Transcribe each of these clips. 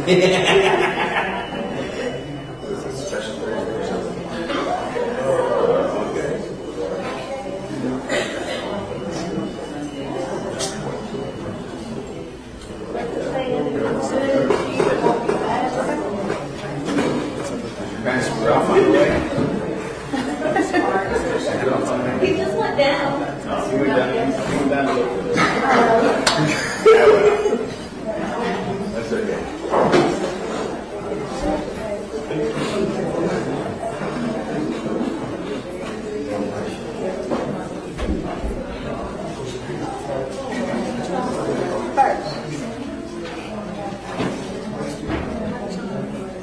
He just went down. He went down a little bit. That's okay.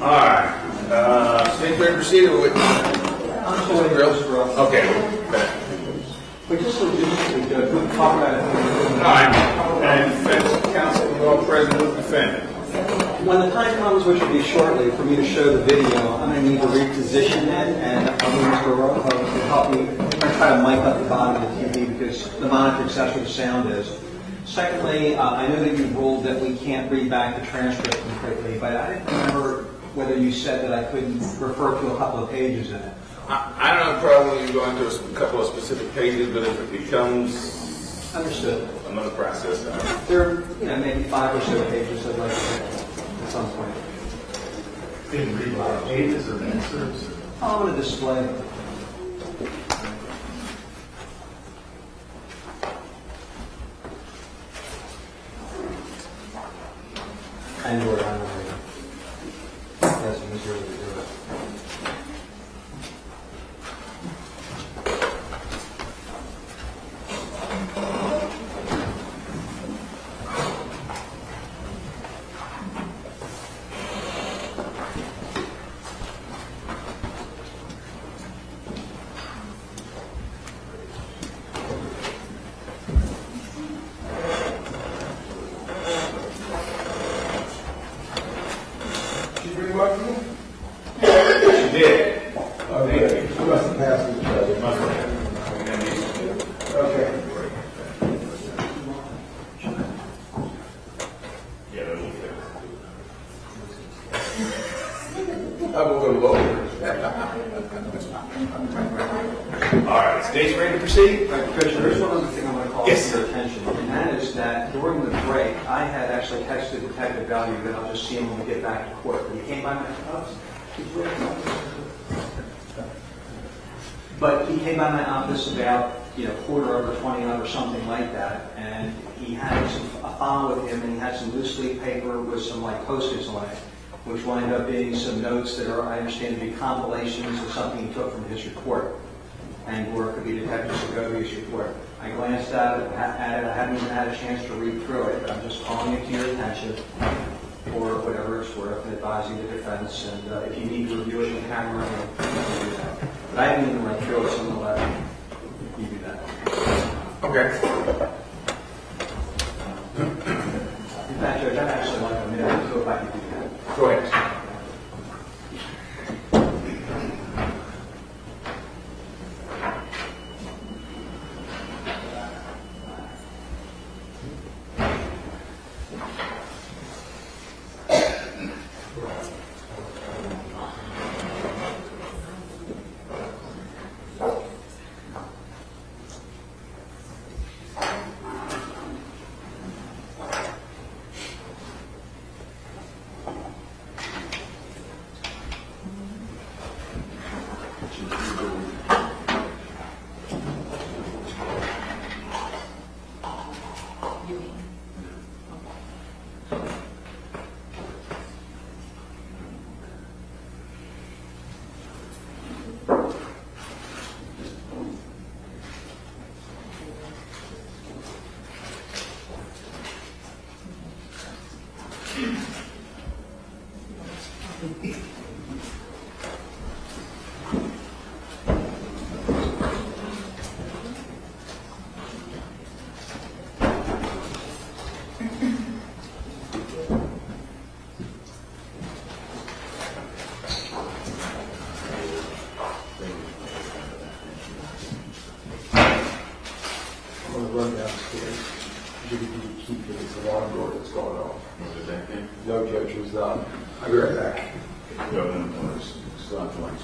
All right. State ready to proceed with drills? Okay. But just logistically, Judge, we can talk about it. All right. And defense counsel will all present with defendant. When the time comes, which will be shortly, for me to show the video, I'm going to need to reposition it, and I'm going to help me. I'm going to try to mic up the bottom of the TV because the monitor, that's where the sound is. Secondly, I know that you ruled that we can't read back the transcript completely, but I didn't remember whether you said that I couldn't refer to a couple of pages in it. I don't have a problem with you going to a couple of specific pages, but if it becomes Understood. another process, There are, maybe 5 or so pages I'd like to hit at some point. Didn't read a lot of pages or answers. I'm going to display. And or I'm going to that's easier to do it. she did. Okay. You must have passed it, Judge. Okay. Yeah, that was good. I will go lower. All right, stage ready to proceed? Commissioner, there's one other thing I want to call Yes. to your attention, and that is that during the break, I had actually texted Detective Value that I'll just see him when we get back to court. But he came by my office. But he came by my office about, 20 or something like that, and he had a file with him, and he had some loose leaf paper with some Post-its on it, which wind up being some notes that are, I understand, to be compilations of something he took from his report, and or it could be detectives who go to his report. I glanced at it, I haven't even had a chance to read through it, but I'm just calling it to your attention for whatever it's worth and advising the defense, and if you need to review it in camera, you can do that. But I haven't even read through it, so I'm going to let you do that. Okay. In fact, Judge, I'd actually like a minute or two if I could do that. Go ahead. I'm going to run downstairs. You can keep it. It's a long door. sure what's going on. Was it that? No, Judge, it was not. I'll be right back. No, it's not twice.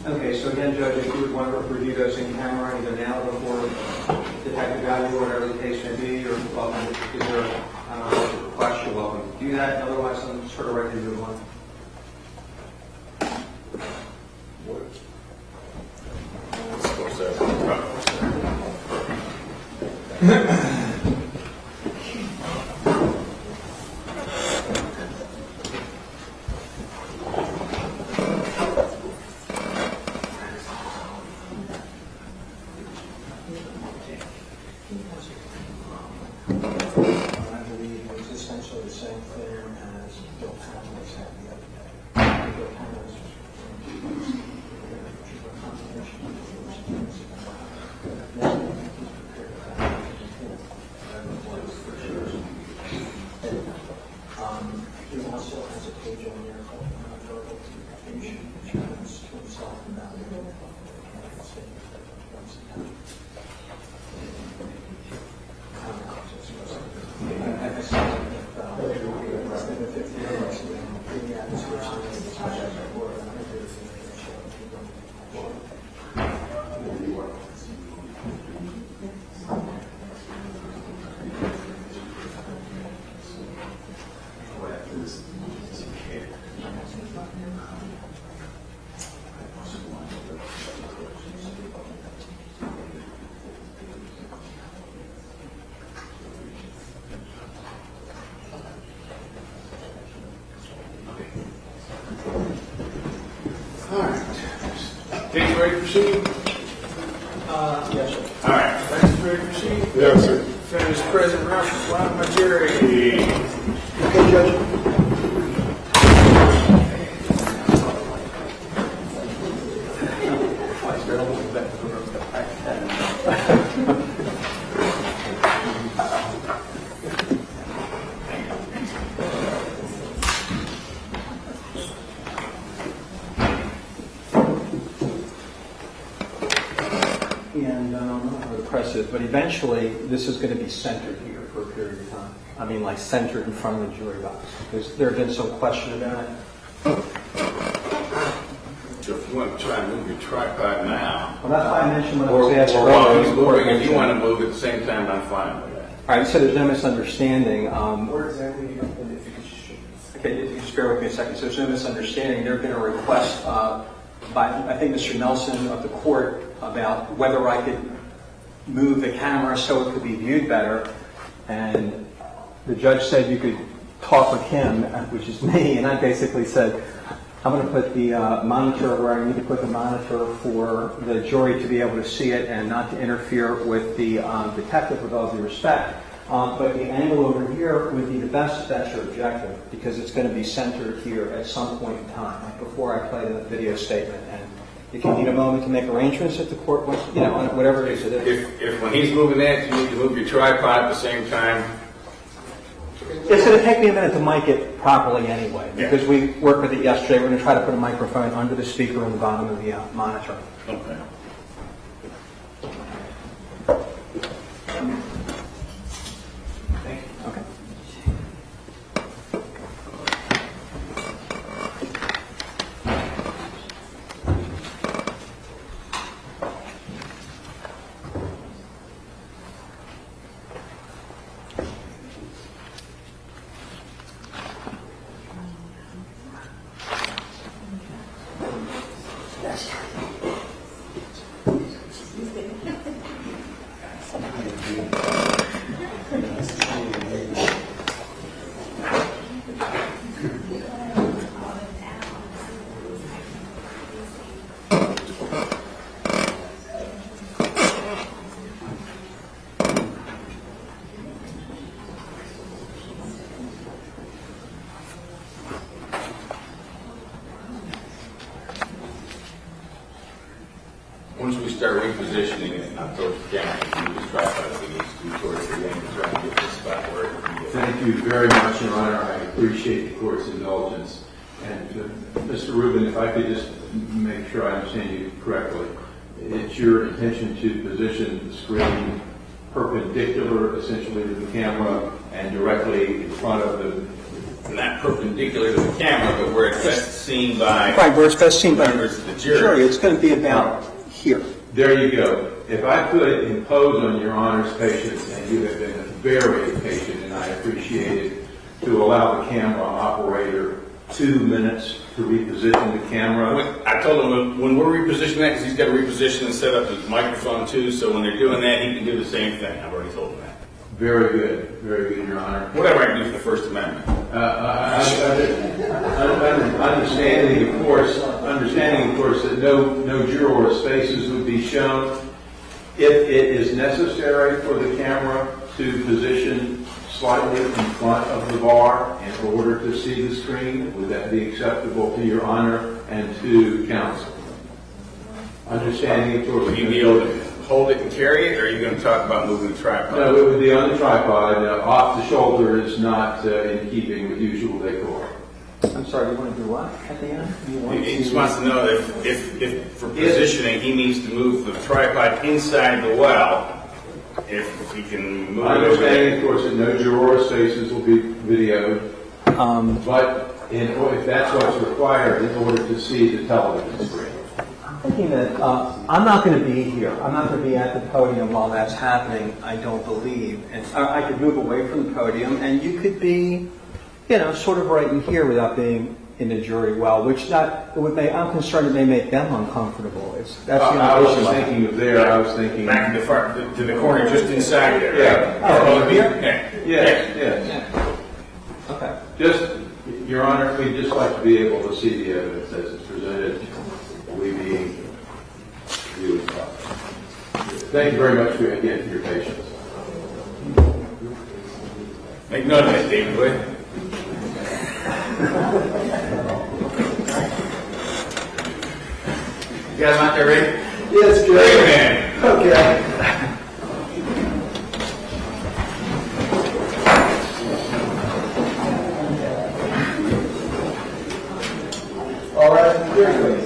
Okay, so again, Judge, if you would want to review those in camera, either now before detective value, whatever the case may be, or welcome, is there a request, you're welcome to do that. Otherwise, I'm sort of ready to move on. I believe it's essentially the same thing as Bill Hamlin's had the other day. Bill Hamlin's he also has a page on there called nonverbal communication, which happens to himself about it. All right. Case ready to proceed? Yes, sir. All right. Case ready to proceed? Yes, sir. Finish President Russell, Slide my jury. Okay, Judge. And I don't know how to press it, but eventually this is going to be centered here for a period of time. I mean, like centered in front of the jury box. Because there have been some question about it. So if you want to try and move your tripod now, Well, that's why I mentioned when I or was asked while earlier. he's moving, if you want to move at the same time, I'm fine with that. All right, so there's no misunderstanding. Where exactly, if you could just Okay, if you just bear with me a second, so there's no misunderstanding. There had been a request by, I think, Mr. Nelson of the court about whether I could move the camera so it could be viewed better. And the judge said you could talk with him, which is me, and I basically said, I'm going to put the monitor where I need to put the monitor for the jury to be able to see it and not to interfere with the detective, with all due respect. But the angle over here would be the best if that's your objective, because it's going to be centered here at some point in time, like before I play the video statement. And if you need a moment to make arrangements at the court, wants, you know, whatever it is. If when he's moving that, you need to move your tripod at the same time. It's going to take me a minute to mic it properly anyway, because we worked with it yesterday. We're going to try to put a microphone under the speaker on the bottom of the monitor. Okay. Okay. Once we start repositioning it, not towards the camera, we just tripod if we need to do towards the end to try and get this spot where it can get. Thank you very much, Your Honor. I appreciate the court's indulgence. And Mr. Rubin, if I could just make sure I understand you correctly, it's your intention to position the screen perpendicular essentially to the camera and directly in front of the... Not perpendicular to the camera, but where it's best seen by... Right, where it's best seen by members of the jury. It's going to be about here. There you go. If I could impose on Your Honor's patience, and you have been very patient, and I appreciate it, to allow the camera operator 2 minutes to reposition the camera. I told him when we're repositioning that, because he's got to reposition and set up his microphone too, so when they're doing that, he can do the same thing. I've already told him that. Very good, Your Honor. Whatever I can do for the First Amendment. Understanding, of course, that no juror's faces would be shown. If it is necessary for the camera to position slightly in front of the bar in order to see the screen, would that be acceptable to Your Honor and to counsel? Understanding, of course. Will you be able to hold it and carry it, or are you going to talk about moving the tripod? No, it would be on the tripod. Off the shoulder is not in keeping with usual decor. I'm sorry, you want to do what at the end? He just wants to know if for positioning, he needs to move the tripod inside the well, if he can move it over Understanding, there. of course, that no juror's faces will be videoed, but if that's what's required in order to see the television screen. I'm thinking that I'm not going to be here. I'm not going to be at the podium while that's happening, I don't believe. And I could move away from the podium, and you could be, you know, sort of right in here without being in the jury well, which I'm concerned it may make them uncomfortable. I was thinking of there. I was thinking Back to the corner just inside there. Yeah. Oh, over here? Yes. Yeah. Okay. Just, Your Honor, we'd just like to be able to see the evidence as it's presented. We being you as well. Thank you very much for your patience. Make note of that, David, would you? You guys out there ready? Yes, good. Great, man. Okay. All right, here, please.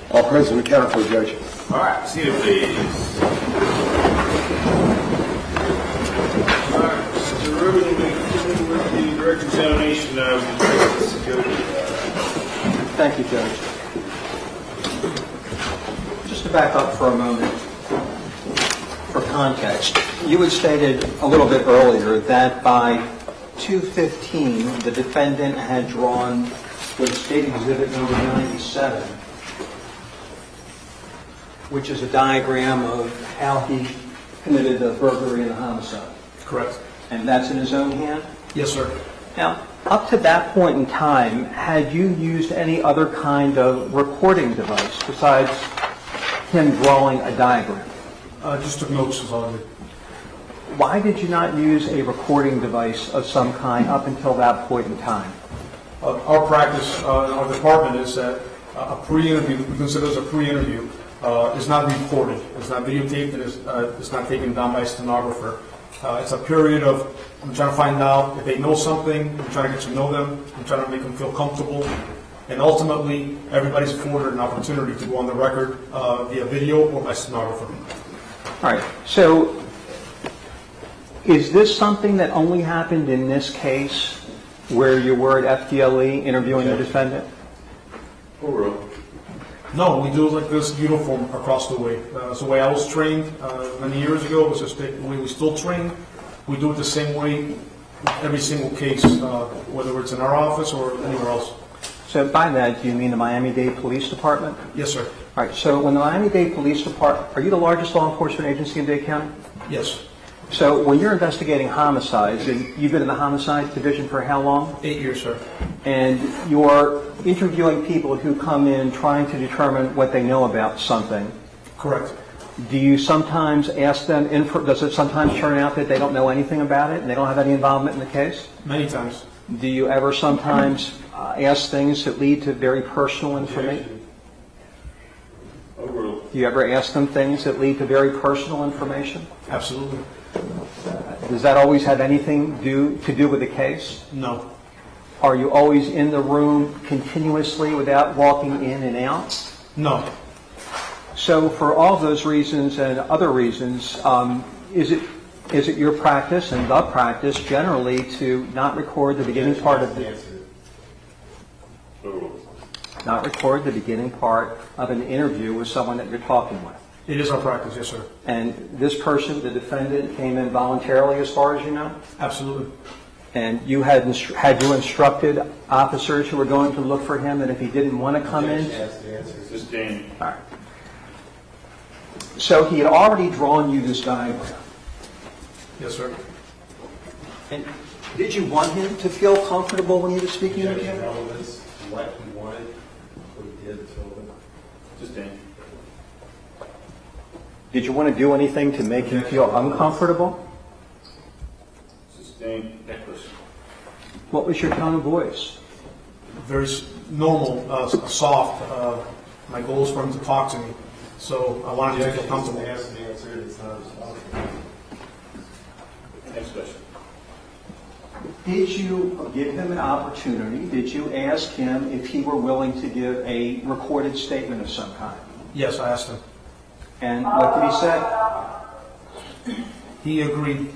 All present, accounted for, Judge. All right, seated please. All right, Mr. Rubin, we'll be continuing with the direct examination of the security. Thank you, Judge. Just to back up for a moment, for context, you had stated a little bit earlier that by 2:15, the defendant had drawn what is State Exhibit number 97, which is a diagram of how he committed the burglary and the homicide. Correct. And that's in his own hand? Yes, sir. Now, up to that point in time, had you used any other kind of recording device besides him drawing a diagram? Just took notes as all I did. Why did you not use a recording device of some kind up until that point in time? Our practice in our department is that a pre-interview, we consider as a pre-interview, is not recorded. It's not videotaped, and it's not taken down by a stenographer. It's a period of, I'm trying to find out if they know something, I'm trying to get to know them, I'm trying to make them feel comfortable, and ultimately, everybody's afforded an opportunity to go on the record via video or by stenographer. All right, so is this something that only happened in this case where you were at FDLE interviewing the defendant? Overall. No, we do it like this uniform across the way. It's the way I was trained many years ago. It was just the way we still train. We do it the same way every single case, whether it's in our office or anywhere else. So by that, do you mean the Miami-Dade Police Department? Yes, sir. All right, so when the Miami-Dade Police Department, are you the largest law enforcement agency in Dade County? Yes. So when you're investigating homicides, and you've been in the homicide division for how long? 8 years, sir. And you're interviewing people who come in trying to determine what they know about something. Correct. Do you sometimes ask them, does it sometimes turn out that they don't know anything about it and they don't have any involvement in the case? Many times. Do you ever sometimes ask things that lead to very personal information? Overall. Do you ever ask them things that lead to very personal information? Absolutely. Does that always have anything to do with the case? No. Are you always in the room continuously without walking in and out? No. So for all those reasons and other reasons, is it your practice and the practice generally to not record the beginning part of the not record the beginning part of an interview with someone that you're talking with? It is our practice, yes, sir. And this person, the defendant, came in voluntarily as far as you know? Absolutely. And you had you instructed officers who were going to look for him, and if he didn't want to come in? Sustained. All right. So he had already drawn you this diagram. Yes, sir. And did you want him to feel comfortable when he was speaking with you? What he wanted, what he did, Sustained. Did you want to do anything to make him feel uncomfortable? Sustained. Necklace. What was your tone of voice? Very normal, soft. My goal is for him to talk to me. So I wanted him to feel comfortable. Ask the answer, it's not responsible. Next question. Did you give him an opportunity? Did you ask him if he were willing to give a recorded statement of some kind? Yes, I asked him. And what did he say? He agreed.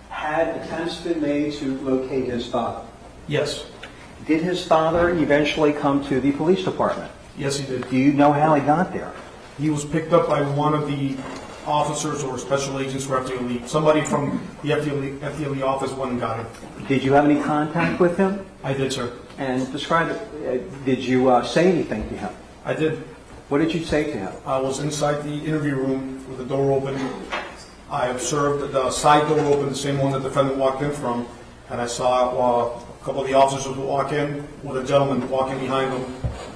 Had attempts been made to locate his father? Yes. Did his father eventually come to the police department? Yes, he did. Do you know how he got there? He was picked up by one of the officers or special agents for FDLE. Somebody from the FDLE office went and got him. Did you have any contact with him? I did, sir. And describe it. Did you say anything to him? I did. What did you say to him? I was inside the interview room with the door open. I observed the side door open, the same one the defendant walked in from, and I saw a couple of the officers walk in with a gentleman walking behind them,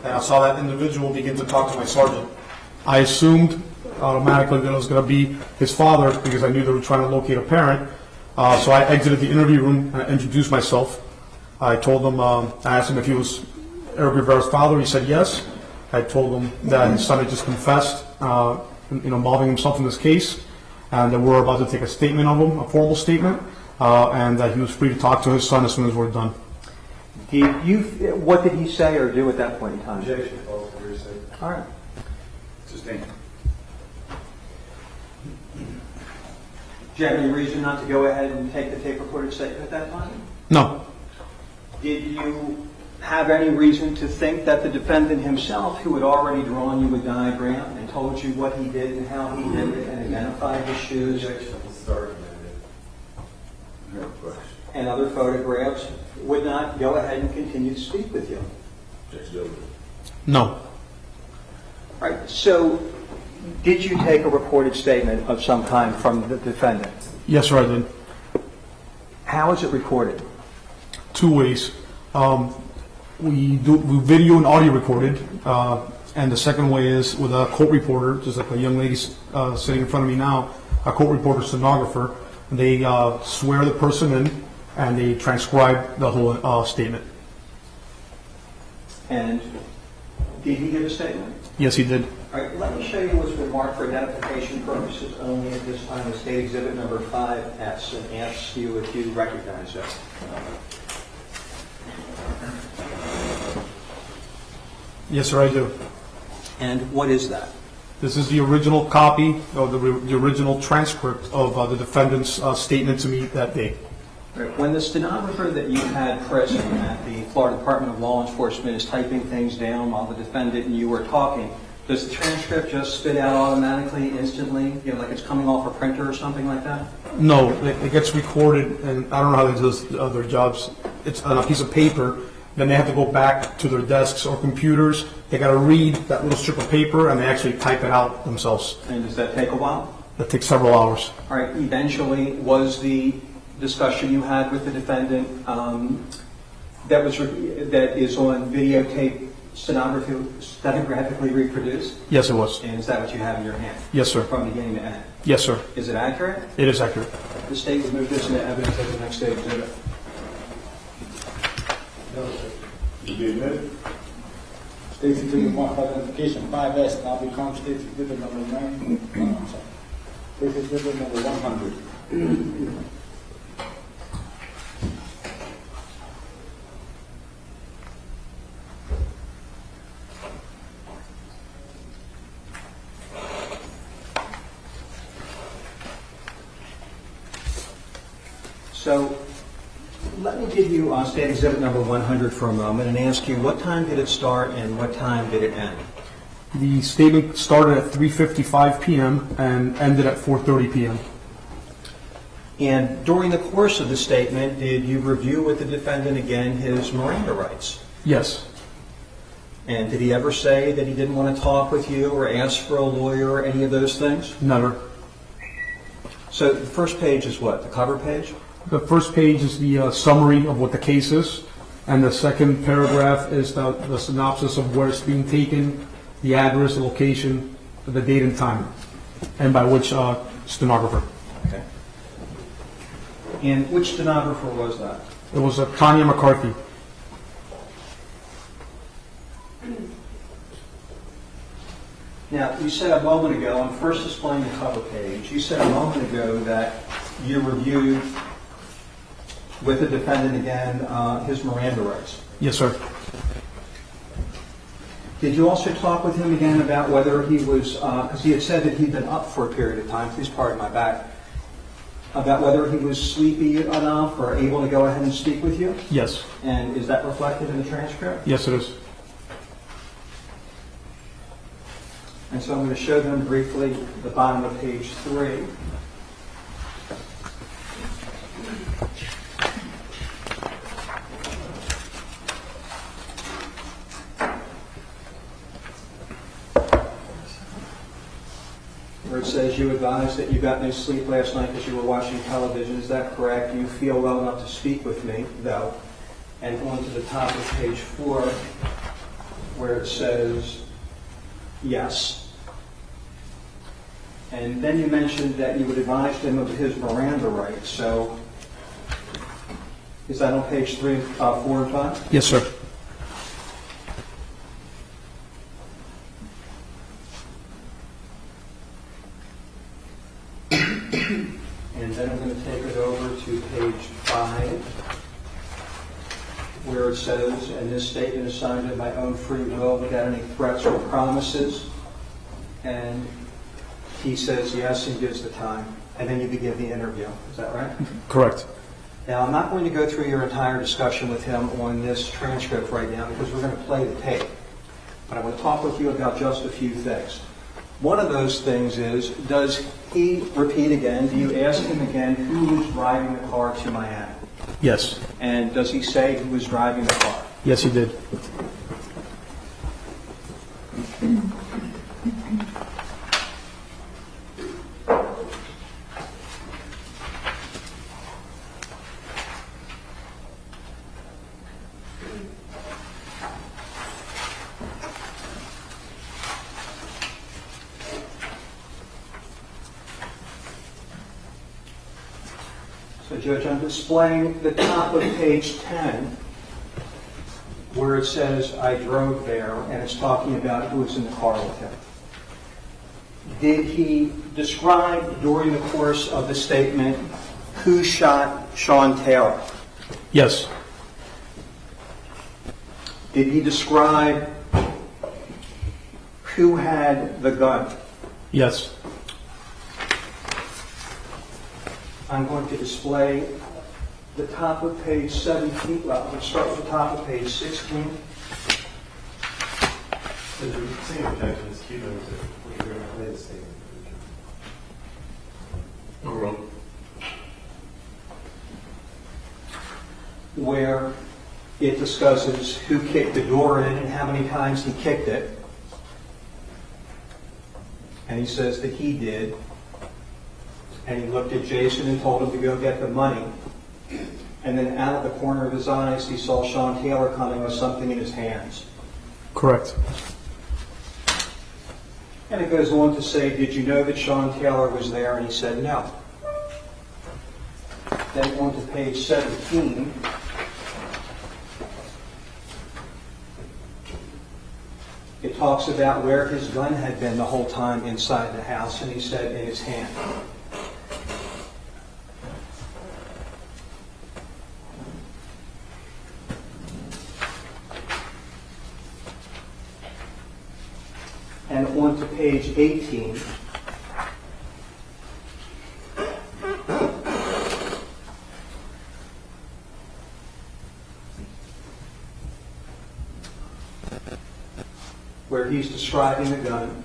and I saw that individual begin to talk to my sergeant. I assumed automatically that it was going to be his father because I knew they were trying to locate a parent. So I exited the interview room and I introduced myself. I told him, I asked him if he was Eric Rivera's father. He said yes. I told him that his son had just confessed, involving himself in this case, and that we're about to take a statement of him, a formal statement, and that he was free to talk to his son as soon as we're done. What did he say or do at that point in time? Objection. All hearsay. All right. Sustained. Do you have any reason not to go ahead and take the tape recorded statement at that time? No, Did you have any reason to think that the defendant himself, who had already drawn you a diagram and told you what he did and how he did it and identified his shoes Objection. Start. No question. and other photographs, would not go ahead and continue to speak with you? Objection over. no, All right, so did you take a recorded statement of some kind from the defendant? yes, sir, I did. How is it recorded? 2 ways. We video and audio recorded, and the second way is with a court reporter, just like a young lady sitting in front of me now, a court reporter stenographer. They swear the person in, and they transcribe the whole statement. And did he give a statement? Yes, he did. All right, let me show you what's been marked for identification purposes only at this time as State Exhibit number 5S, and asks you if you recognize it. Yes, sir, I do. And what is that? This is the original copy, or the original transcript of the defendant's statement to me that day. When the stenographer that you had present at the Florida Department of Law Enforcement is typing things down while the defendant and you are talking, does the transcript just spit out automatically, instantly, like it's coming off a printer or something like that? No, it gets recorded, and I don't know how they do their jobs. It's on a piece of paper, then they have to go back to their desks or computers. They got to read that little strip of paper, and they actually type it out themselves. And does that take a while? That takes several hours. All right, eventually, was the discussion you had with the defendant that is on videotape stenographically reproduced? Yes, it was. And is that what you have in your hand? Yes, sir. From beginning to end? Yes, sir. Is it accurate? It is accurate. The state would move this into evidence at the next State Exhibit. You be admitted. State's Exhibit 1 for identification 5S, now become State's Exhibit number 9. I'm sorry. State's Exhibit number 100. So let me give you State Exhibit number 100 for a moment and ask you, what time did it start and what time did it end? The statement started at 3:55 p.m. and ended at 4:30 p.m. And during the course of the statement, did you review with the defendant again his Miranda rights? Yes. And did he ever say that he didn't want to talk with you or ask for a lawyer or any of those things? Never. So the first page is what, the cover page? The first page is the summary of what the case is, and the second paragraph is the synopsis of where it's being taken, the address, the location, the date and time, and by which stenographer. Okay. And which stenographer was that? It was Tanya McCarthy. Now, you said a moment ago, I'm first displaying the cover page, you said a moment ago that you reviewed with the defendant again his Miranda rights. Yes, sir. Did you also talk with him again about whether he was, because he had said that he'd been up for a period of time, please pardon my back, about whether he was sleepy enough or able to go ahead and speak with you? Yes. And is that reflected in the transcript? Yes, it is. And so I'm going to show them briefly the bottom of page 3. Where it says you advised that you got no sleep last night because you were watching television. Is that correct? Do you feel well enough to speak with me, though? And on to the top of page 4, where it says yes. And then you mentioned that you would advise him of his Miranda rights. So is that on page 3, 4, and 5? Yes, sir. And then I'm going to take it over to page 5, where it says, and this statement is signed in my own free will without any threats or promises. And he says yes and gives the time. And then you begin the interview. Is that right? Correct. Now, I'm not going to go through your entire discussion with him on this transcript right now because we're going to play the tape. But I want to talk with you about just a few things. One of those things is, does he repeat again, do you ask him again who was driving the car to Miami? Yes. And does he say who was driving the car? Yes, he did. So, Judge, I'm displaying the top of page 10, where it says, I drove there, and it's talking about who was in the car with him. Did he describe during the course of the statement who shot Sean Taylor? Yes. Did he describe who had the gun? Yes. I'm going to display the top of page 17. Well, let's start with the top of page 16. The same objection is cumulative. We're going to play the statement. Overall. Where it discusses who kicked the door in and how many times he kicked it. And he says that he did. And he looked at Jason and told him to go get the money. And then out of the corner of his eyes, he saw Sean Taylor coming with something in his hands. Correct. And it goes on to say, did you know that Sean Taylor was there? And he said no. Then on to page 17. It talks about where his gun had been the whole time inside the house, and he said in his hand. And on to page 18. Where he's describing the gun.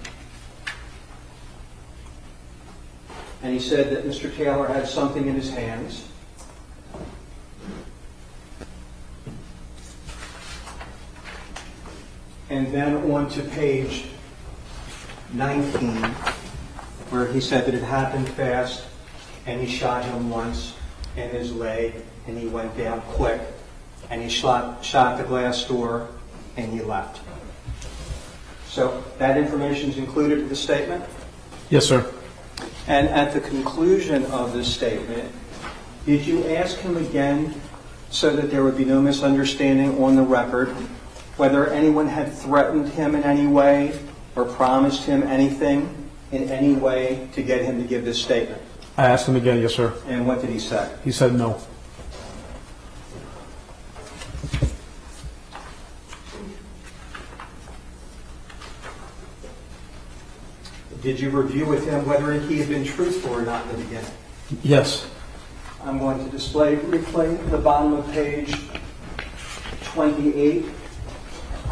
And he said that Mr. Taylor had something in his hands. And then on to page 19, where he said that it happened fast, and he shot him once in his leg, and he went down quick, and he shot the glass door, and he left. So that information is included in the statement. Yes, sir. And at the conclusion of this statement, did you ask him again, so that there would be no misunderstanding on the record, whether anyone had threatened him in any way or promised him anything in any way to get him to give this statement? I asked him again, yes, sir. And what did he say? He said no. Did you review with him whether he had been truthful or not in the beginning? Yes. I'm going to replay the bottom of page 28,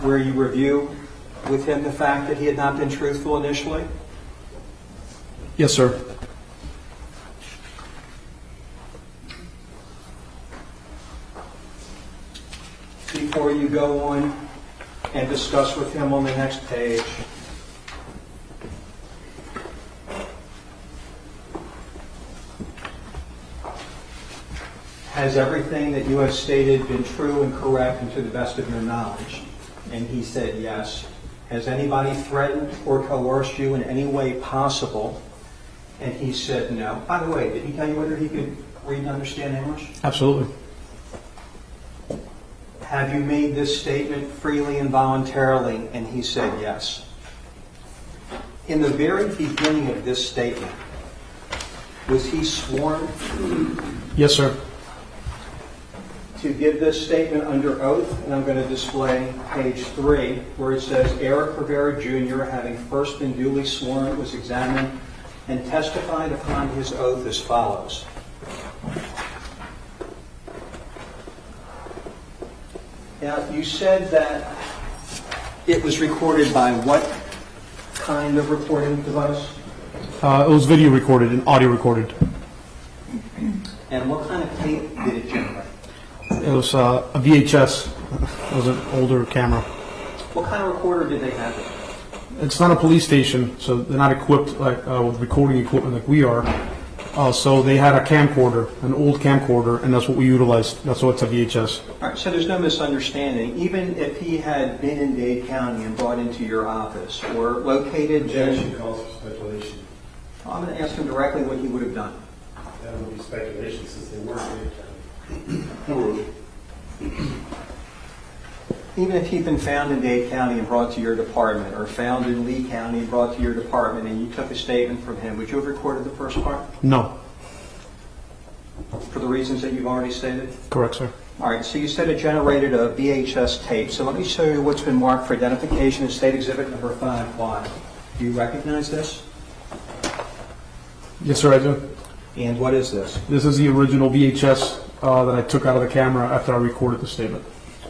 where you review with him the fact that he had not been truthful initially. Yes, sir. Before you go on and discuss with him on the next page, has everything that you have stated been true and correct and to the best of your knowledge? And he said yes. Has anybody threatened or coerced you in any way possible? And he said no. By the way, did he tell you whether he could read and understand English? Absolutely. Have you made this statement freely and voluntarily? And he said yes. In the very beginning of this statement, Was he sworn Yes, sir. to give this statement under oath? And I'm going to display page 3, where it says, Eric Rivera Jr., having first been duly sworn, was examined and testified upon his oath as follows. Now, you said that it was recorded by what kind of recording device? It was video recorded and audio recorded. And what kind of tape did it generate? It was a VHS. It was an older camera. What kind of recorder did they have? It's not a police station, so they're not equipped like with recording equipment like we are. So they had a camcorder, an old camcorder, and that's what we utilized. That's why it's a VHS. All right, so there's no misunderstanding. Even if he had been in Dade County and brought into your office or located Objection calls for speculation. I'm going to ask him directly what he would have done. That would be speculation since they weren't in County. Even if he'd been found in Dade County and brought to your department, or found in Lee County and brought to your department, and you took a statement from him, would you have recorded the first part? No. For the reasons that you've already stated? Correct, sir. All right, so you said it generated a VHS tape. So let me show you what's been marked for identification in State Exhibit number 5Y. Do you recognize this? Yes, sir, I do. And what is this? This is the original VHS that I took out of the camera after I recorded the statement.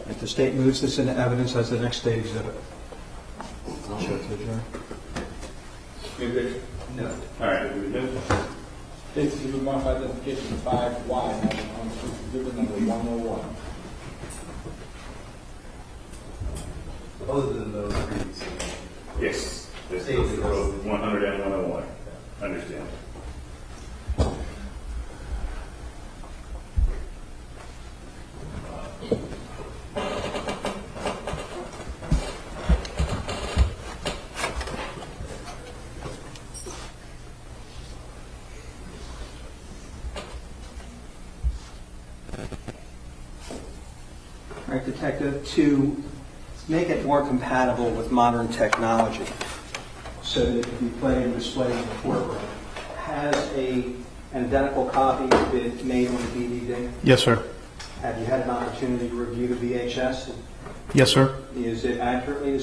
If the state moves this into evidence as the next State Exhibit. I'll show it to the jury. New picture? No. All right, we good? State Exhibit 1 for identification 5Y, now becomes State Exhibit number 101. Other than those reads. Yes. This goes for both 100 and 101. Understand. All right, Detective, to make it more compatible with modern technology so that it can be played and displayed in the courtroom, has an identical copy been made on the DVD? Yes, sir. Have you had an opportunity to review the VHS? Yes, sir. Does it accurately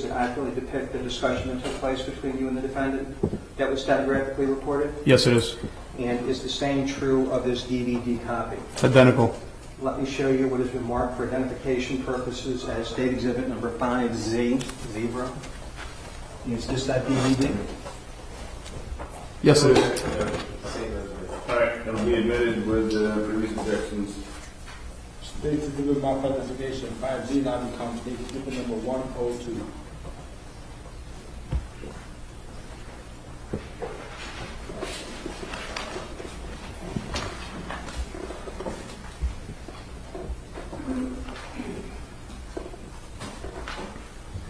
depict the discussion that took place between you and the defendant that was stenographically reported? Yes, it is. And is the same true of this DVD copy? It's identical. Let me show you what has been marked for identification purposes as State Exhibit number 5Z, Zebra. Is this that DVD? Yes, it is. All right, it'll be admitted with previous objections. State Exhibit 1 for identification 5Z now becomes State Exhibit number 102.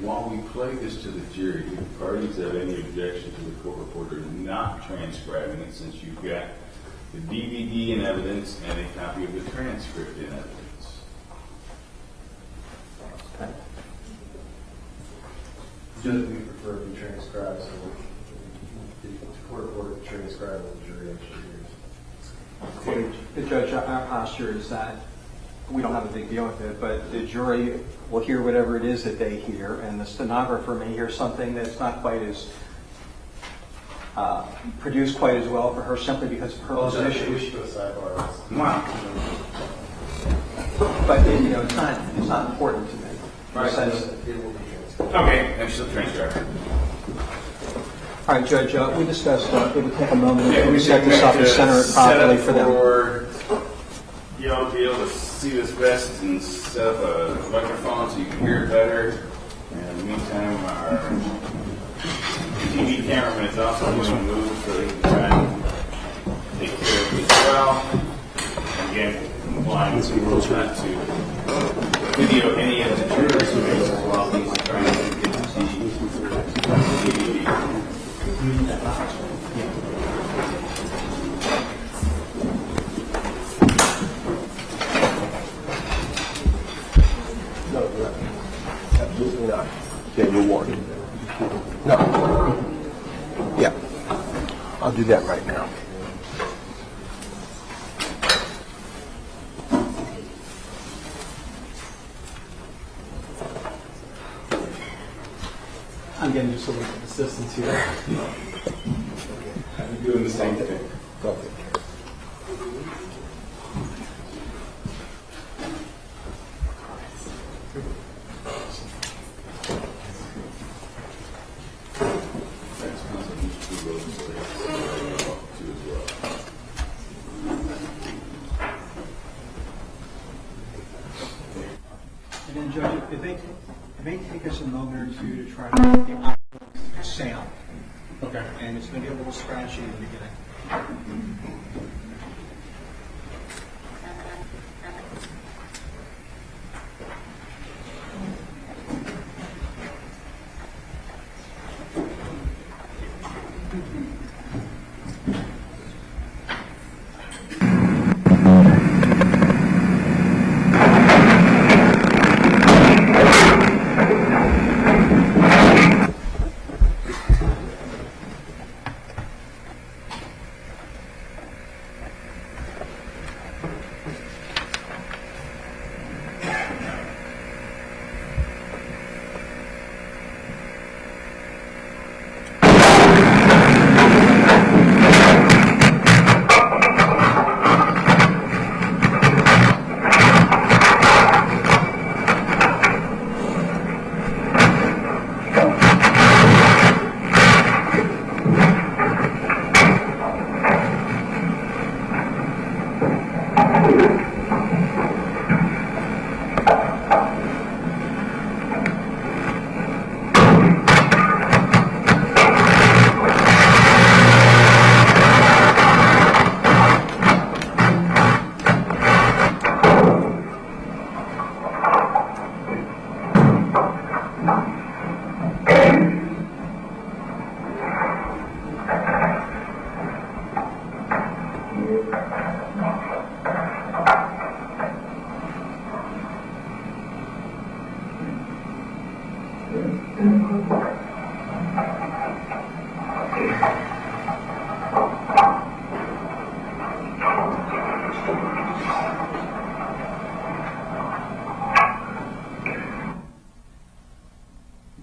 While we play this to the jury, do the parties have any objection to the court reporter not transcribing it, since you've got the DVD in evidence and a copy of the transcript in evidence? Just we prefer to be transcribed, so the court reporter to transcribe what the jury actually hears. The judge, our posture is that we don't have a big deal with it, but the jury will hear whatever it is that they hear, and the stenographer may hear something that's not quite as produced quite as well for her, simply because of her position. We should go sidebar. Wow. But it's not important to me. Right. It will be transcribed. Okay, that's the transcriber. All right, Judge, we discussed it would take a moment to set this up and center it properly for them. You know, to be able to see this best and set up a microphone so you can hear it better. And in the meantime, our TV cameraman is also going to move so he can try and take care of it as well. Again, complying with the rules not to video any of the jurors while he's trying to get the DVD. Absolutely not. Yeah, you're warned. No. Yeah. I'll do that right now. in just a little assistance here. I'm doing the same thing. And then, Judge, it may take us a moment or two to try to get the audio sound. Okay. And it's going to be a little scratchy in the beginning.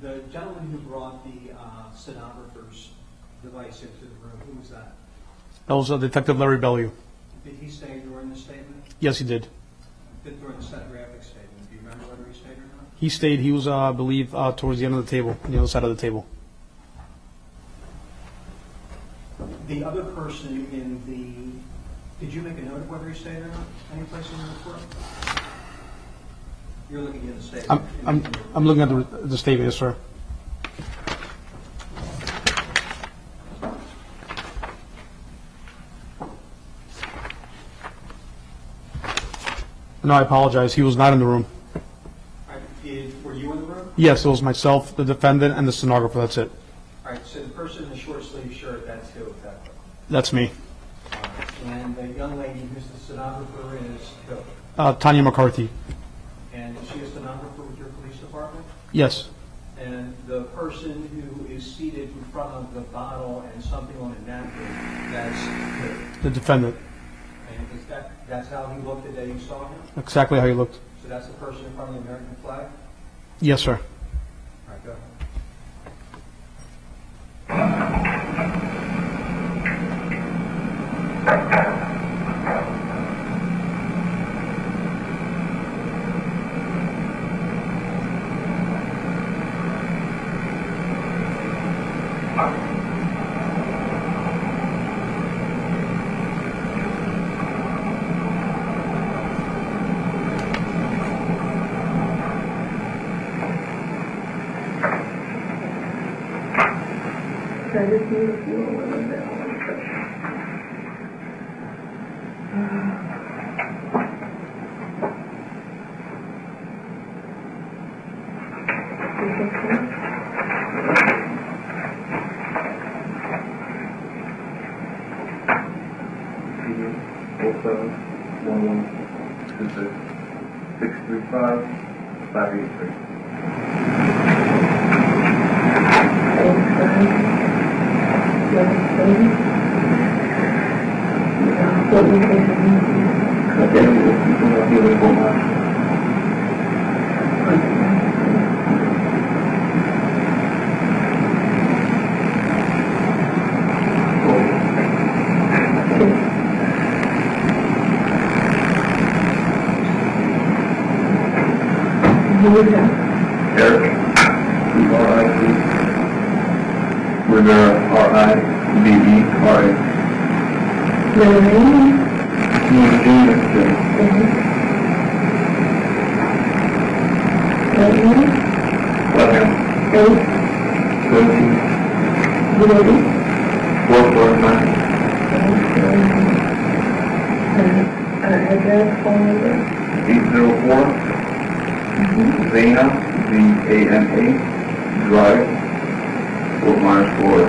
The gentleman who brought the stenographer's device into the room, who was that? That was Detective Larry Bellew. Did he stay during the statement? Yes, he did. During the stenographic statement? Do you remember whether he stayed or not? He stayed. He was, I believe, towards the end of the table, on the other side of the table. The other person in the, did you make a note of whether he stayed or not? Any place in the report? You're looking at the statement. I'm looking at the statement, yes, sir. No, I apologize. He was not in the room. Were you in the room? Yes, it was myself, the defendant, and the stenographer. That's it. All right, so the person in the short sleeve shirt, that's who, exactly. That's me. And the young lady who's the stenographer is who? Tanya McCarthy. And is she a stenographer with your police department? Yes. And the person who is seated in front of the bottle and something on a napkin, that's who? The defendant. And is that's how he looked the day you saw him? Exactly how he looked. So that's the person in front of the American flag? Yes, sir. All right, go ahead. I just need to feel a little bit more pressure. Rivera. Eric, R-I-C. Rivera, R-I-V-E-R-A. Lorraine. Junior, Left 17. 449. Address, phone number. 804 Zana, Z-A-N-A, Drive, Fort Myers, Florida.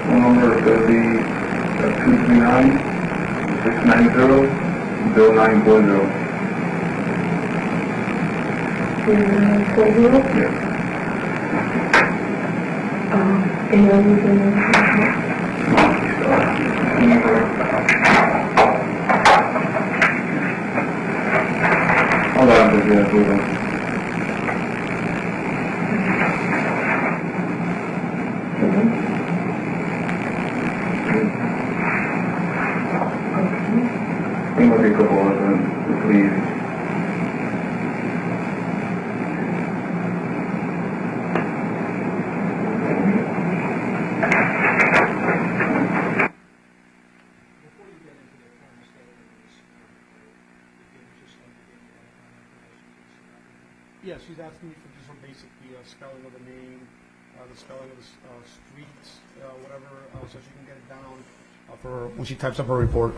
Phone number is going to be 239-690-0940. Yes. And everything Hold on, hold on. I think we'll take a couple of them, please. Yes, she's asking me for just some basic, spelling of the name, the spelling of the streets, whatever, so she can get it down for when she types up her report.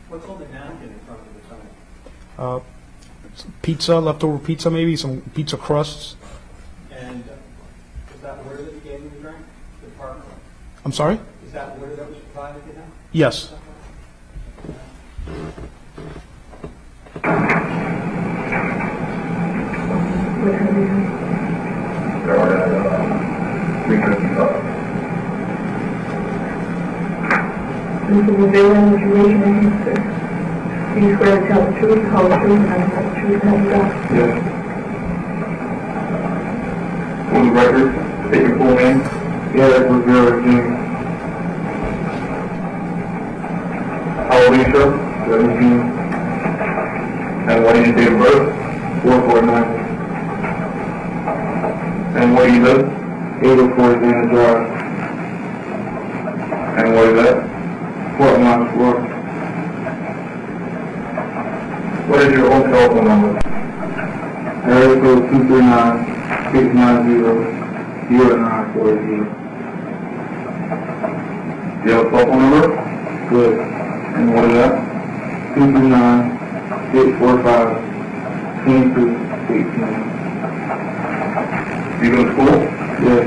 What's on the napkin in front of the sign? Pizza, leftover pizza maybe, some pizza crusts. And is that water that you gave me to drink? The department? I'm sorry? Is that water that was provided to them? Yes. Mr. Rivera, information against her. Do you swear to tell the truth, the whole truth, and nothing but the truth, and nothing but Yes. For the record, state your full name. Eric Rivera, Jr. How old are you, sir? 17. And what is your date of birth? 449. And where do you live? 804 Zana Drive. And what is that? Fort Myers, Florida. What is your own telephone number? Area code 239-690-0940. Do you have a cell phone number? Good. And what is that? 239-645-2218. Do you go to school? Yes.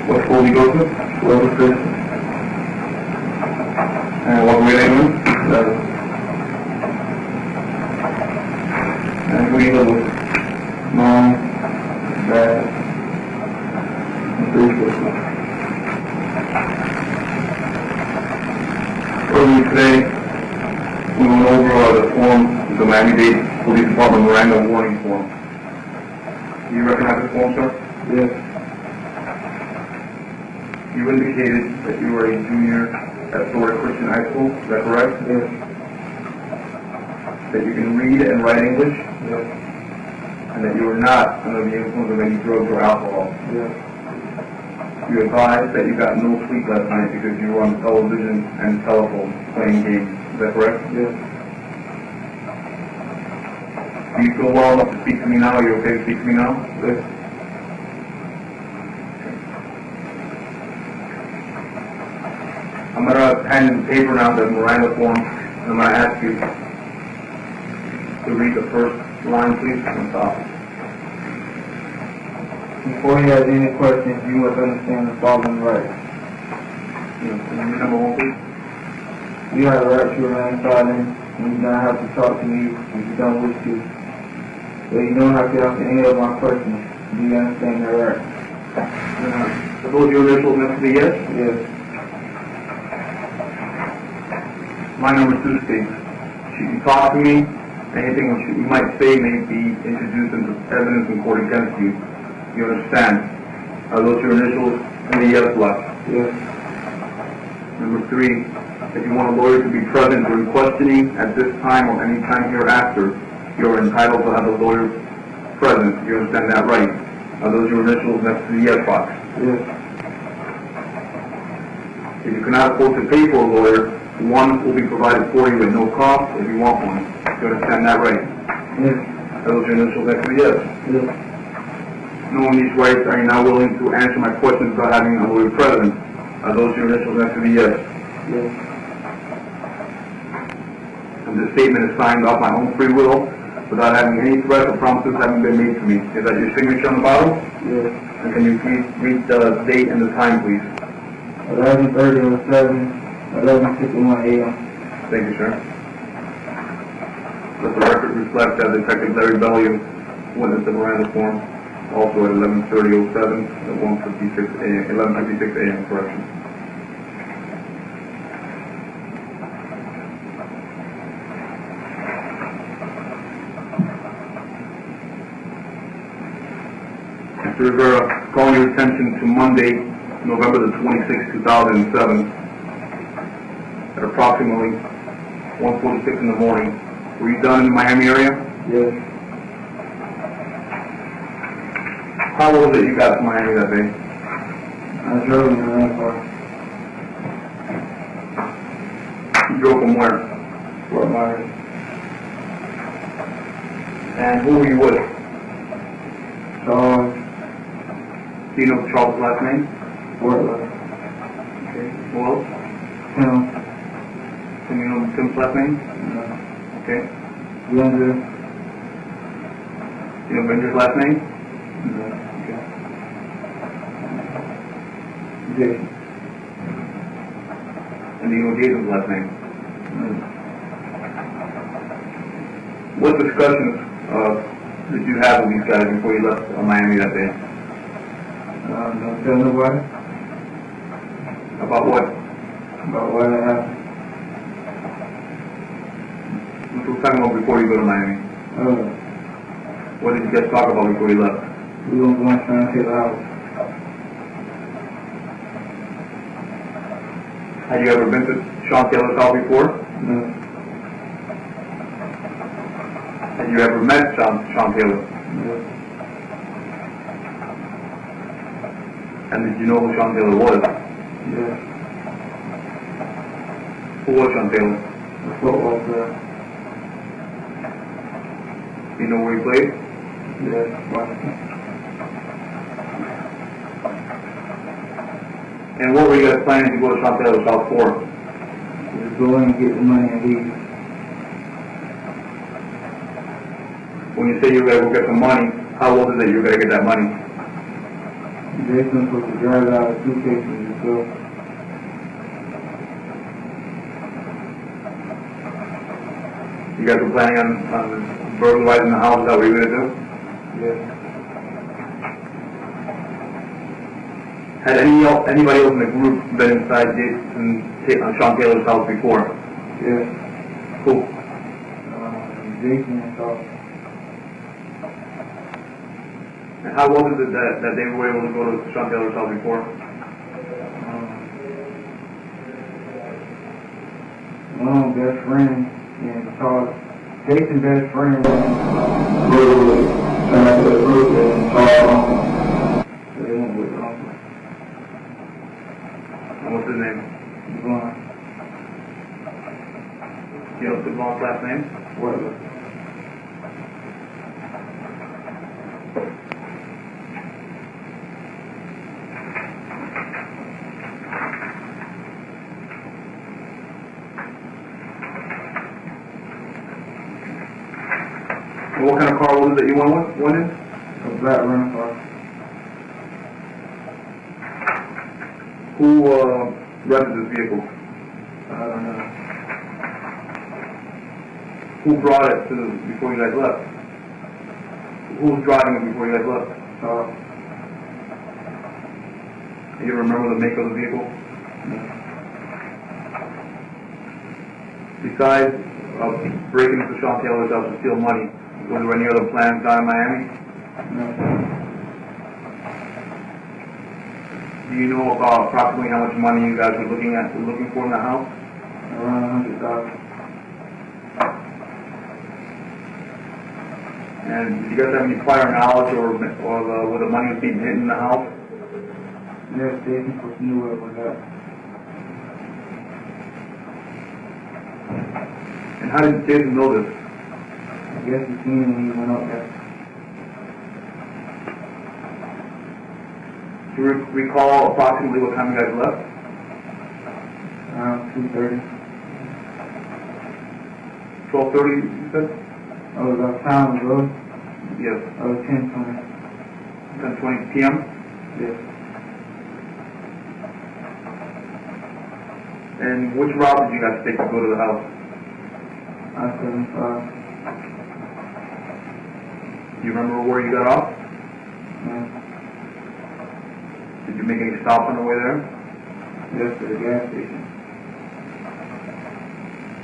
What school do you go to? Rivera Trial. And what grade are you in? 7. And who do you live with? Mom, Dad, and 3 sisters. Earlier today, we went over the form, the Miami-Dade Police Department Miranda warning form. Do you recognize this form, sir? Yes. You indicated that you were a junior at Florida Christian High School, is that correct? Yes. That you can read and write English? Yes. And that you are not under the influence of any drugs or alcohol? Yes. You advised that you got no sleep last night because you were on television and telephone playing games, is that correct? Yes. Do you feel well enough to speak to me now? Are you okay to speak to me now? Yes. I'm going to pen and paper now the Miranda form, and I'm going to ask you to read the first line, please, from the top. Before he has any questions, you must understand the following rights. Can you read number 1, please? You have the right to remain silent, and you don't have to talk to me if you don't wish to. But you don't have to answer any of my questions. Do you understand that right? Are those your initials next to the yes? Yes. My number 2 states, should you talk to me, anything which you might say may be introduced into evidence in court against you. You understand? Are those your initials and the yes left? Yes. Number 3, If you want a lawyer to be present during questioning at this time or any time hereafter, you are entitled to have a lawyer present. You understand that, right? Are those your initials next to the yes box? Yes. If you cannot afford to pay for a lawyer, one will be provided for you at no cost if you want one. You understand that, right? Yes. Are those your initials next to the yes? Yes. Knowing these rights, are you now willing to answer my questions about having a lawyer present? Are those your initials next to the yes? Yes. And this statement is signed off my own free will without having any threats or promises having been made to me. Is that your signature on the bottle? Yes. And can you please read the date and the time, please? 11:30:07, 11:51 a.m. Thank you, sir. Let the record reflect that Detective Larry Bellew witnessed the Miranda form also at 11:30:07 at 1:56 a.m. 11:56 a.m. Correction. Mr. Rivera, calling your attention to Monday, November the 26th, 2007, at approximately 1:46 in the morning. Were you done in the Miami area? Yes. How was it you got to Miami that day? I drove in a rental car. You drove from where? Fort Myers. And who were you with? Charles. Do you know Charles' last name? Portland. Okay. Who else? Tim. Can you know Tim's last name? No. Okay. Linda. Do you know Bender's last name? No. Okay. Jason. And do you know Jason's last name? No. What discussions did you have with these guys before you left Miami that day? Don't tell nobody About what? about what happened. What were you talking about before you go to Miami? What did you guys talk about before you left? We gonna go and try and take the house. Had you ever been to Sean Taylor's house before? No. Had you ever met Sean Taylor? No. And did you know who Sean Taylor was? Yes. Who was Sean Taylor? The football player. Do you know where he played? Yes. Washington. And what were you guys planning to go to Sean Taylor's house for? Just go in and get the money and leave. When you say you were going to go get some money, how was it that you were going to get that money? Jason supposed to drive out a suitcase and just go. You guys were planning on burglarizing the house, is that what you were going to do? Yes. Had anybody else in the group been inside Sean Taylor's house before? Yes. Who? Jason and Charles. And how was it that they were able to go to Sean Taylor's house before? One best friend and Charles. Jason's best friend and Charles. They went with uncle. And what's his name? Devon. You know Devon's last name? What? And what kind of car was it that you went in? A black rental car. Who rented this vehicle? I don't know. Who brought it before you guys left? Who was driving it before you guys left? Charles. Do you remember the make of the vehicle? No. Besides breaking into Sean Taylor's house to steal money, was there any other plans down in Miami? No. Do you know about approximately how much money you guys were looking for in the house? Around 100,000. And did you guys have any prior knowledge or where the money was being hidden in the house? Yes, Jason was knew where it was at. And how did Jason know this? I guess he seen it when he went up there. Do you recall approximately what time you guys left? Around 2:30. 12:30, you said? I was uptown the road. Yes. I was 10:20. 10:20 p.m.? Yes. And which route did you guys take to go to the house? I-75. Do you remember where you got off? Yeah. Did you make any stops on the way there? Yes, to the gas station.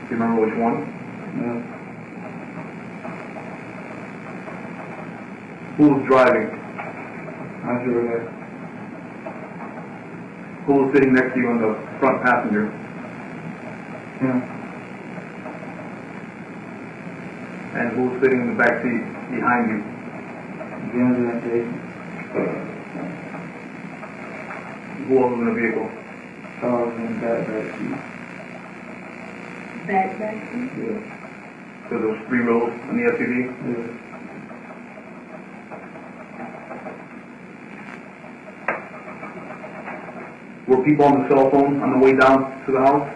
Do you remember which one? Yeah. Who was driving? I drove that. Who was sitting next to you on the front passenger? Yeah. And who was sitting in the back seat behind you? James and Jason. Who else was in the vehicle? I was in the back seat. Back. Yeah. So there was 3 rows on the SUV? Yeah. Were people on the cell phone on the way down to the house?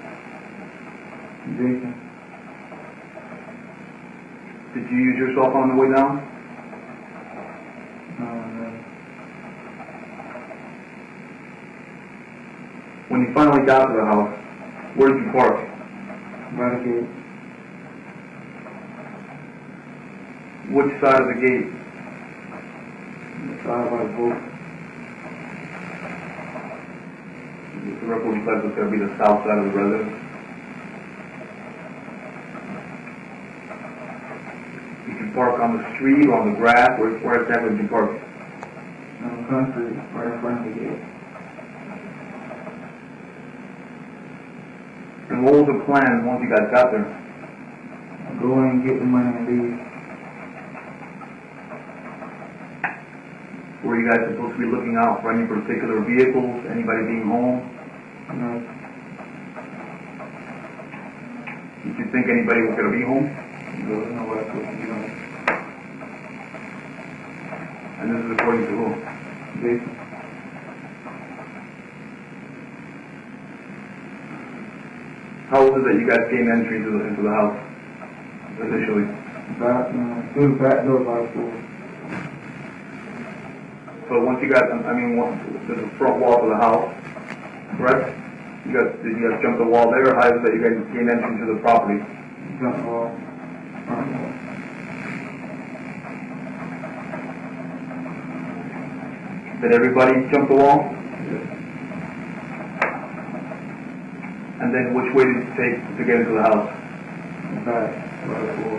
Jason. Did you use your cell phone on the way down? No. When you finally got to the house, where did you park? By the gate. Which side of the gate? The side by the boat. The record reflects it's going to be the south side of the residence. Did you park on the street or on the grass? Where exactly did you park? On the concrete, right in front of the gate. And what was the plan once you guys got there? Go in and get the money and leave. Were you guys supposed to be looking out for any particular vehicles, anybody being home? No. Did you think anybody was going to be home? There was nobody supposed to be home. And this is according to whom? Jason. How was it that you guys gained entry into the house initially? Through the back door by the pool. So once you got, to the front wall of the house, correct? Did you guys jump the wall there, or how is it that you guys gained entry to the property? Jump wall. Front wall. Did everybody jump the wall? Yes. And then which way did you take to get into the house? Back by the pool.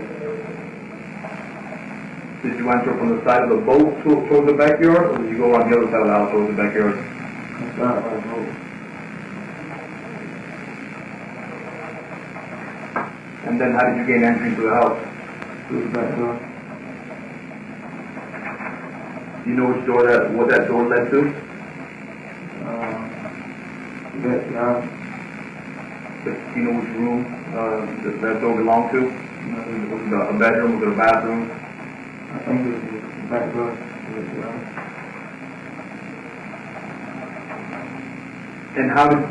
Did you enter from the side of the boat towards the backyard, or did you go around the other side of the house towards the backyard? Inside by the boat. And then how did you gain entry into the house? Through the back door. Do you know what that door led to? That house. Do you know which room that door belonged to? Was it a bedroom? Was it a bathroom? I think it was the back door. And how did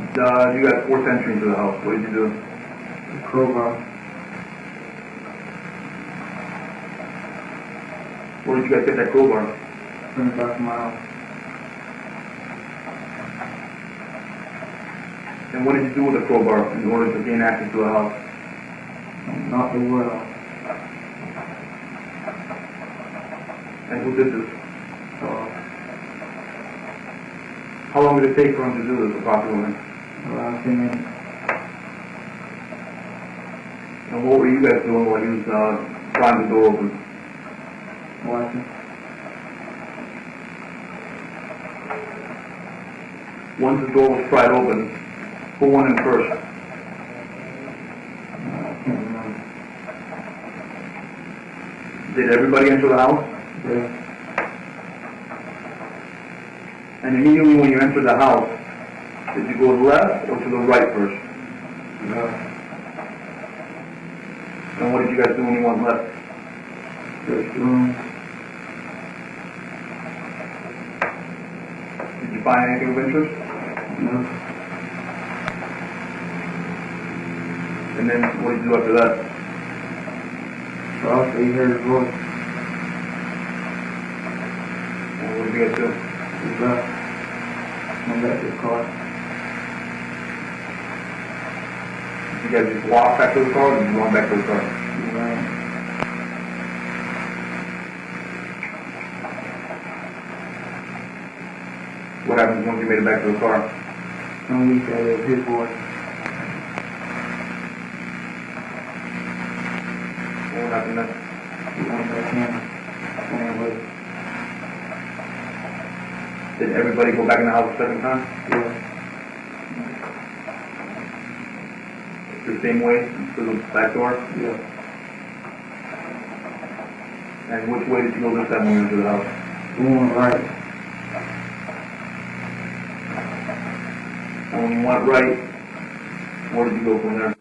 you guys force entry into the house? What did you do? The crowbar. Where did you guys get that crowbar? From the back of my house. And what did you do with the crowbar in order to gain access to the house? Knock the wood off. And who did this? So, How long did it take for him to do this approximately? around 10 minutes. And what were you guys doing while he was prying the door open? Watching. Once the door was pried open, who went in first? Did everybody enter the house? Yeah. And immediately when you entered the house, did you go left or to the right first? Yeah. And what did you guys do when you went left? Search the room. Did you find anything of interest? No. And then what did you do after that? So also you heard his voice. And what did you guys do? He left. Went back to the car. Did you guys just walk back to the car or did you run back to the car? He ran. What happened once you made it back to the car? Somebody said it was his voice. What happened then? He went back in. Ran away. Did everybody go back in the house a second time? Yeah. The same way to the back door? Yeah. And which way did you go this time when you entered the house? We went right. And when you went right, where did you go from there?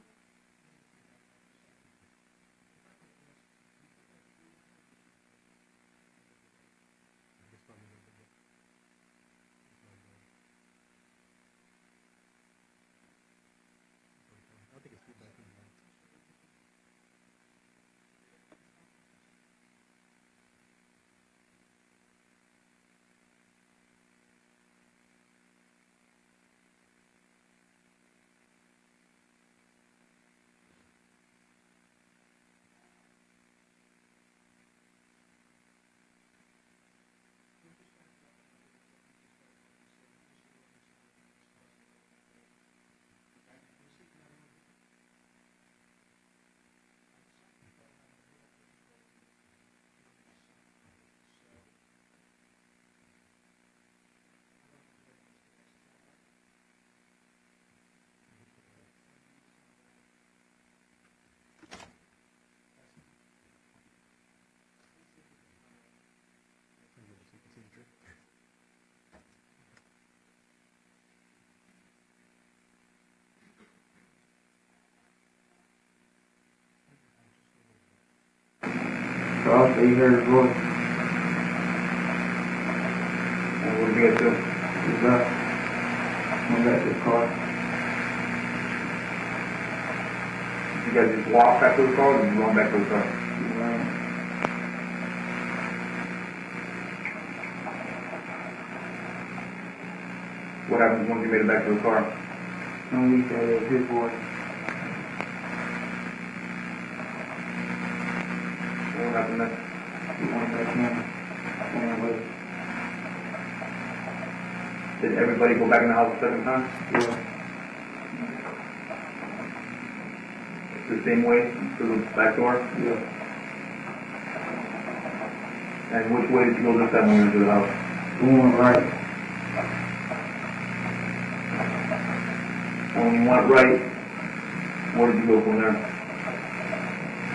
So also you heard his voice. And what did you guys do? He left. Went back to the car. Did you guys just walk back to the car or did you run back to the car? He ran. What happened once you made it back to the car? Somebody said it was his voice. What happened then? He went back in. Ran away. Did everybody go back in the house a second time? Yeah. The same way to the back door? Yeah. And which way did you go this time when you entered the house? We went right. And when you went right, where did you go from there?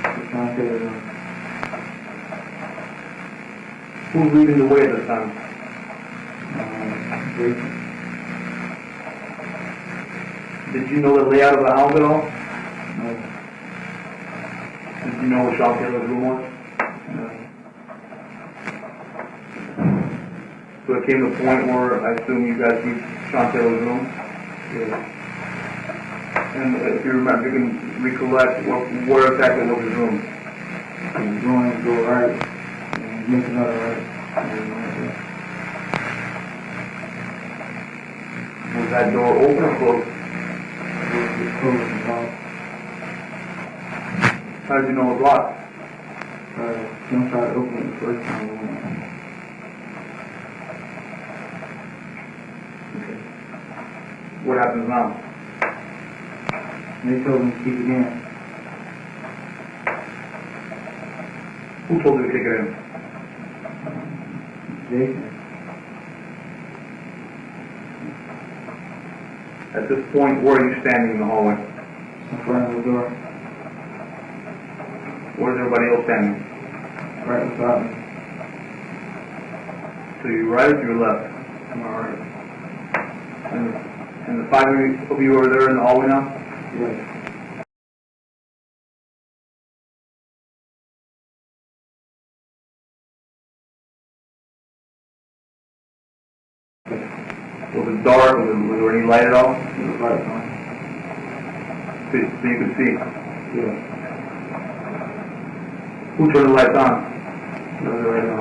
The son said it was Who's leading the way at this time? Jason. Did you know the layout of the house at all? No. Did you know what Sean Taylor's room was? No. So it came to a point where I assume you guys reached Sean Taylor's room? Yeah. And if you remember, you can recollect where exactly was his room. He was going to go right. And make another right. And he went there. Was that door open or closed? It was closed and locked. How did you know it was locked? Some tried to open it the first time we went. What happens now? And they told him to keep it in. Who told you to kick it in? Jason. At this point, where are you standing in the hallway? In front of the door. Where's everybody else standing? right beside me. To your right or to your left? To my right. And the 5 of you are there in the hallway now? Yes. Was it dark? Was there any light at all? It was lights on. So you could see? Yeah. Who turned the lights on? It was already on.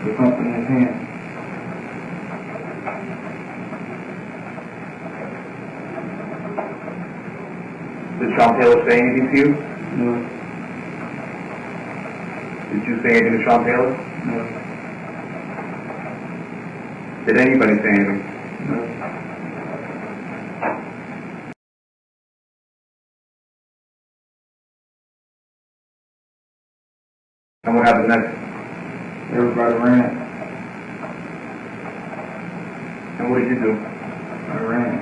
With something in his hand. Did Sean Taylor say anything to you? No. Did you say anything to Sean Taylor? No. Did anybody say anything? No. And what happened next? Everybody ran. And what did you do? I ran.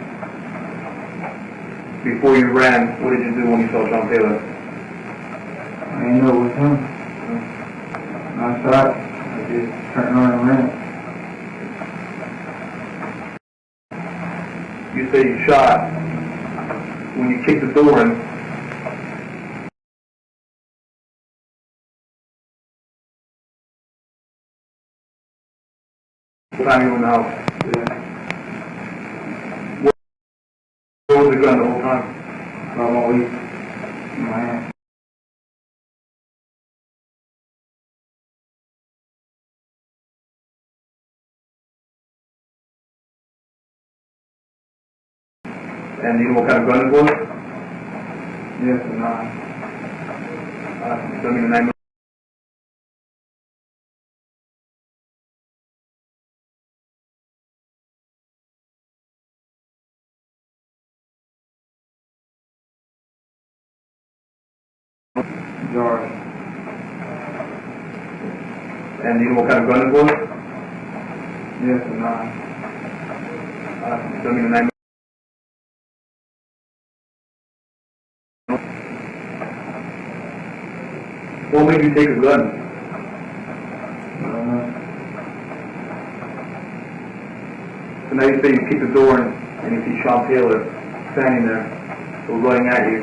Before you ran, what did you do when you saw Sean Taylor? I didn't know it was him. When I shot, I just turned around and ran. You say you shot. When you kicked the door in, what time you were in the house? Yeah. Where was the gun the whole time? About my waist. In my hand. And you know what kind of gun it was? Yes and no. Tell me the name. George. And you know what kind of gun it was? Yes and no. Tell me the name. What made you take a gun? I don't know. So now you say you kick the door in and you see Sean Taylor standing there, so running at you.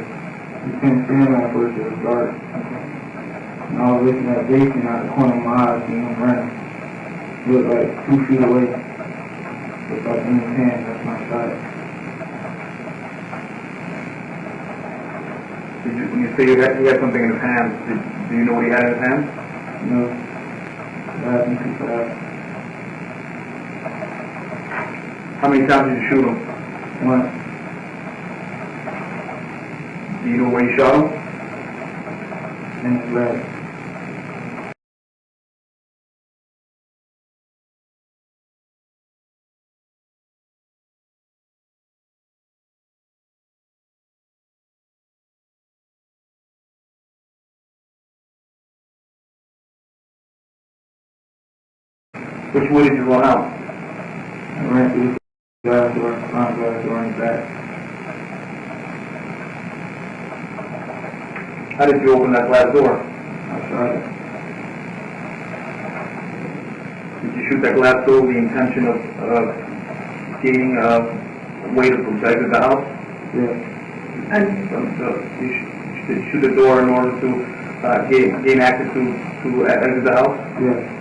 You couldn't see him at first, it was dark. And I was looking at Jason out the corner of my eye, seeing him running. He was like 2 feet away. With like in his hand, that's my shot. When you say he had something in his hand, do you know what he had in his hand? No. That happened too fast. How many times did you shoot him? Once. Do you know where you shot him? In his leg. Which way did you run out? I ran through the glass door, front glass door, and back. How did you open that glass door? I shot it. Did you shoot that glass door with the intention of gaining a way to exit the house? Yeah. And you shoot the door in order to gain access to exit the house? Yeah.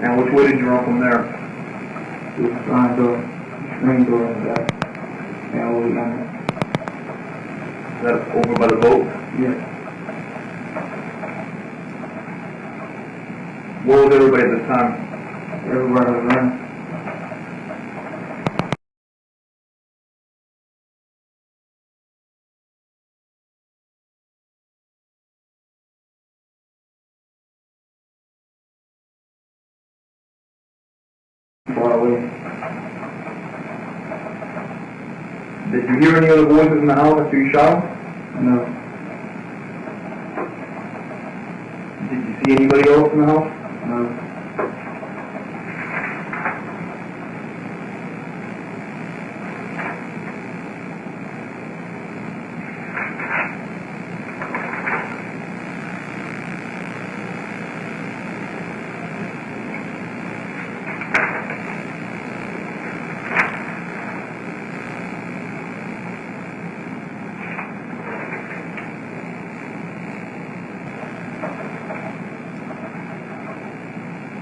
And which way did you run from there? Through the front door, screen door in the back. And over the end. Is that over by the boat? Yeah. Where was everybody at this time? Everybody was running. Far away. Did you hear any other voices in the house after you shot him? No. Did you see anybody else in the house? No.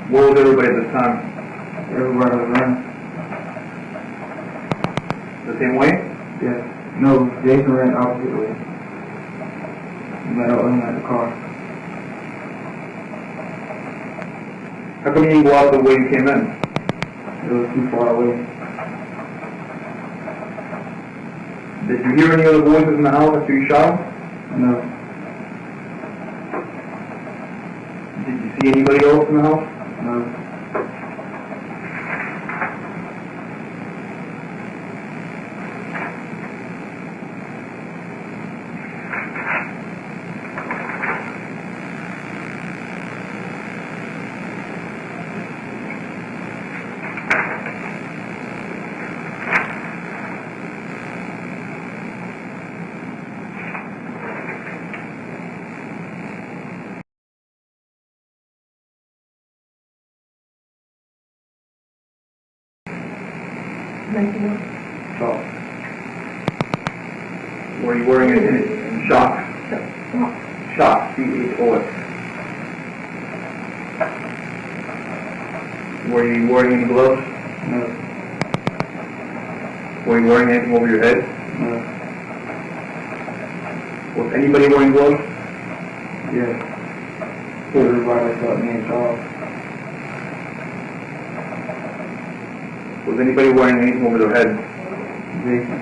Where was everybody at this time? Everybody was running. The same way? Yes. No, Jason ran the opposite way. He met up with him at the car. How come you didn't go out the way you came in? It was too far away. Did you hear any other voices in the house after you shot him? No. Did you see anybody else in the house? No. Oh. Were you wearing any shocks? Shocks, C-H-O-X. Were you wearing any gloves? No. Were you wearing anything over your head? No. Was anybody wearing gloves? Yes. Everybody except me and Charles. Was anybody wearing anything over their head? Jason.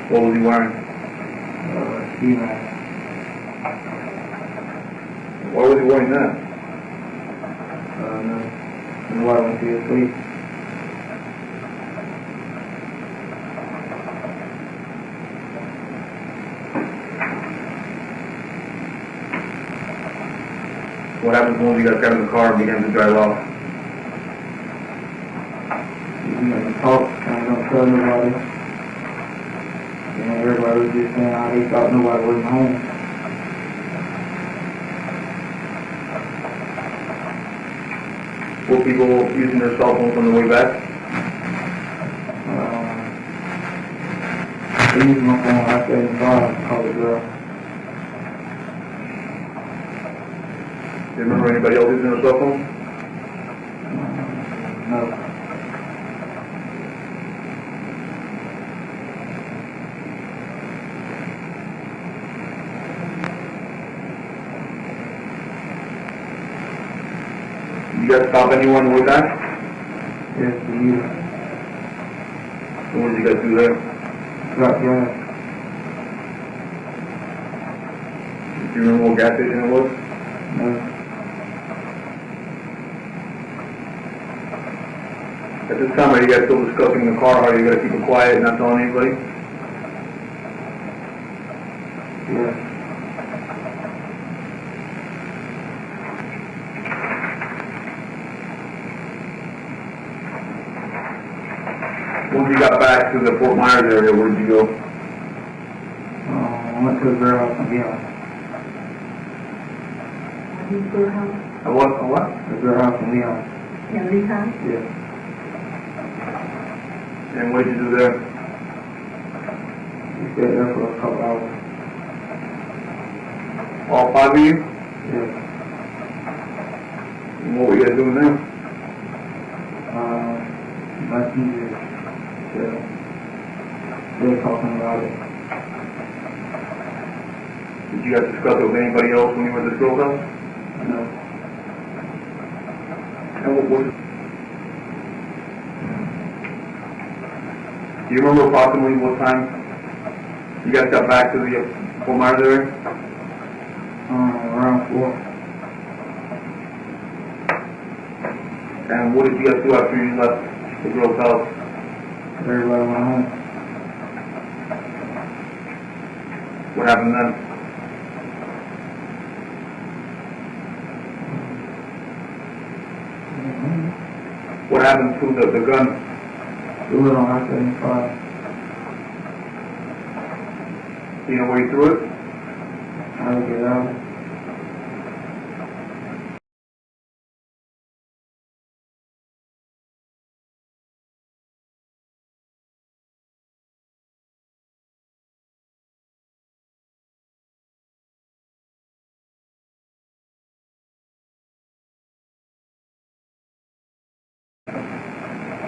What was he wearing? Ski mask. Why was he wearing that? No. And why went he asleep? What happened when you guys got in the car and began to drive off? We didn't talk, and don't tell nobody. And everybody was just saying how they thought nobody wasn't home. Were people using their cell phones on the way back? I used my phone after in the car and called the girl. Do you remember anybody else using their cell phone? No. You guys stop anyone on the way back? Yes, the you. And what did you guys do there? Got gas. Do you remember what gas station it was? No. At this time, are you guys still discussing in the car? How are you going to keep it quiet and not telling anybody? Yes. Once you got back to the Fort Myers area, where did you go? I went to the girl house and beyond. Your house? A what? A what? The girl house and beyond. Yeah, Lee's house? Yes. And what did you do there? We stayed there for a couple hours. All five of you? Yes. And what were you guys doing there? Nothing just they're talking about it. Did you guys discuss it with anybody else when you were at this girl's house? No. And what was it? Do you remember approximately what time you guys got back to the Fort Myers area? Around 4. And what did you guys do after you left the girl's house? Everybody went home. What happened then? What happened to the gun? Threw it on I-75. Do you know where you threw it? I would get out.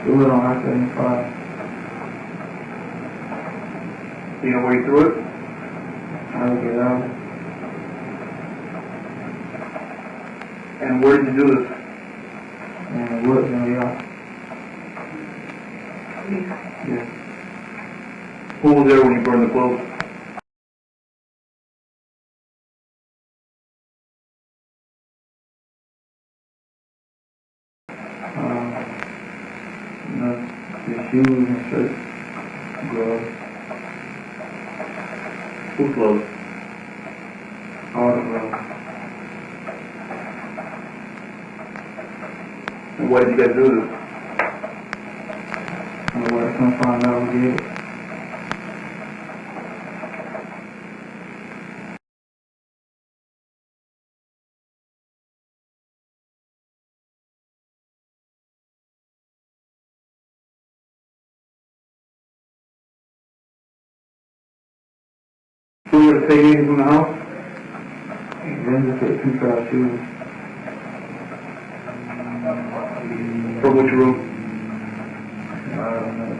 Threw it on I-75. Do you know where you threw it? I would get out. And where did you do this? And the woods in the yard. Yeah. Who was there when you burned the clothes? The shoes and shirts, gloves, Whose clothes? all the gloves. And why did you guys do this? And what I come find out we did. Who you gonna take anything from the house? Then just took 2 pair of shoes. From which room? I don't know.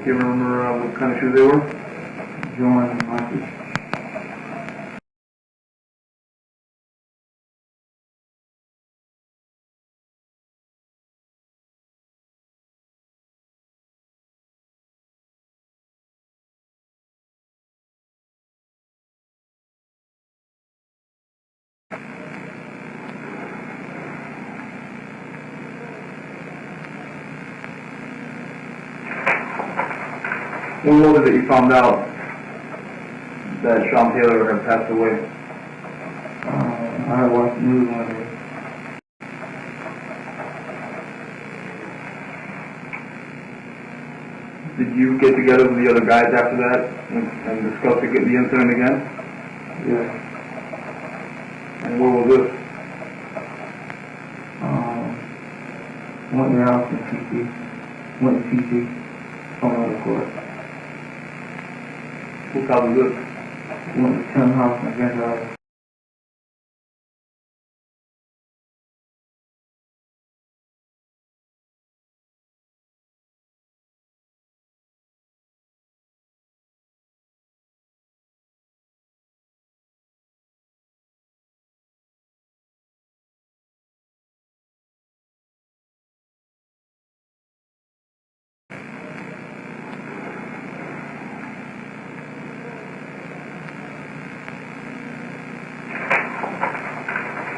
Do you remember what kind of shoes they were? Join and Nike. When was it that you found out that Sean Taylor had passed away? I had watched the news one day. Did you get together with the other guys after that and discuss the incident again? Yeah. And where was this? Went to the house in TC. Went to TC. On the court. Whose house was this? Went to Tim's house in Gentile.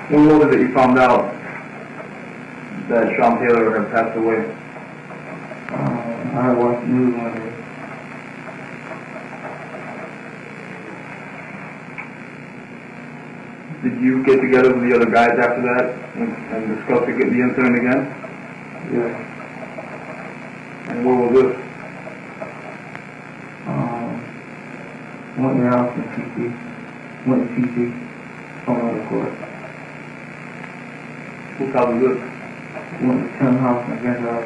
When was it that you found out that Sean Taylor had passed away? I had watched the news one day. Did you get together with the other guys after that and discuss the incident again? Yeah. And where was this? Went to the house in TC. Went to TC. On the court. Whose house was this? Went to Tim's house in Gentile.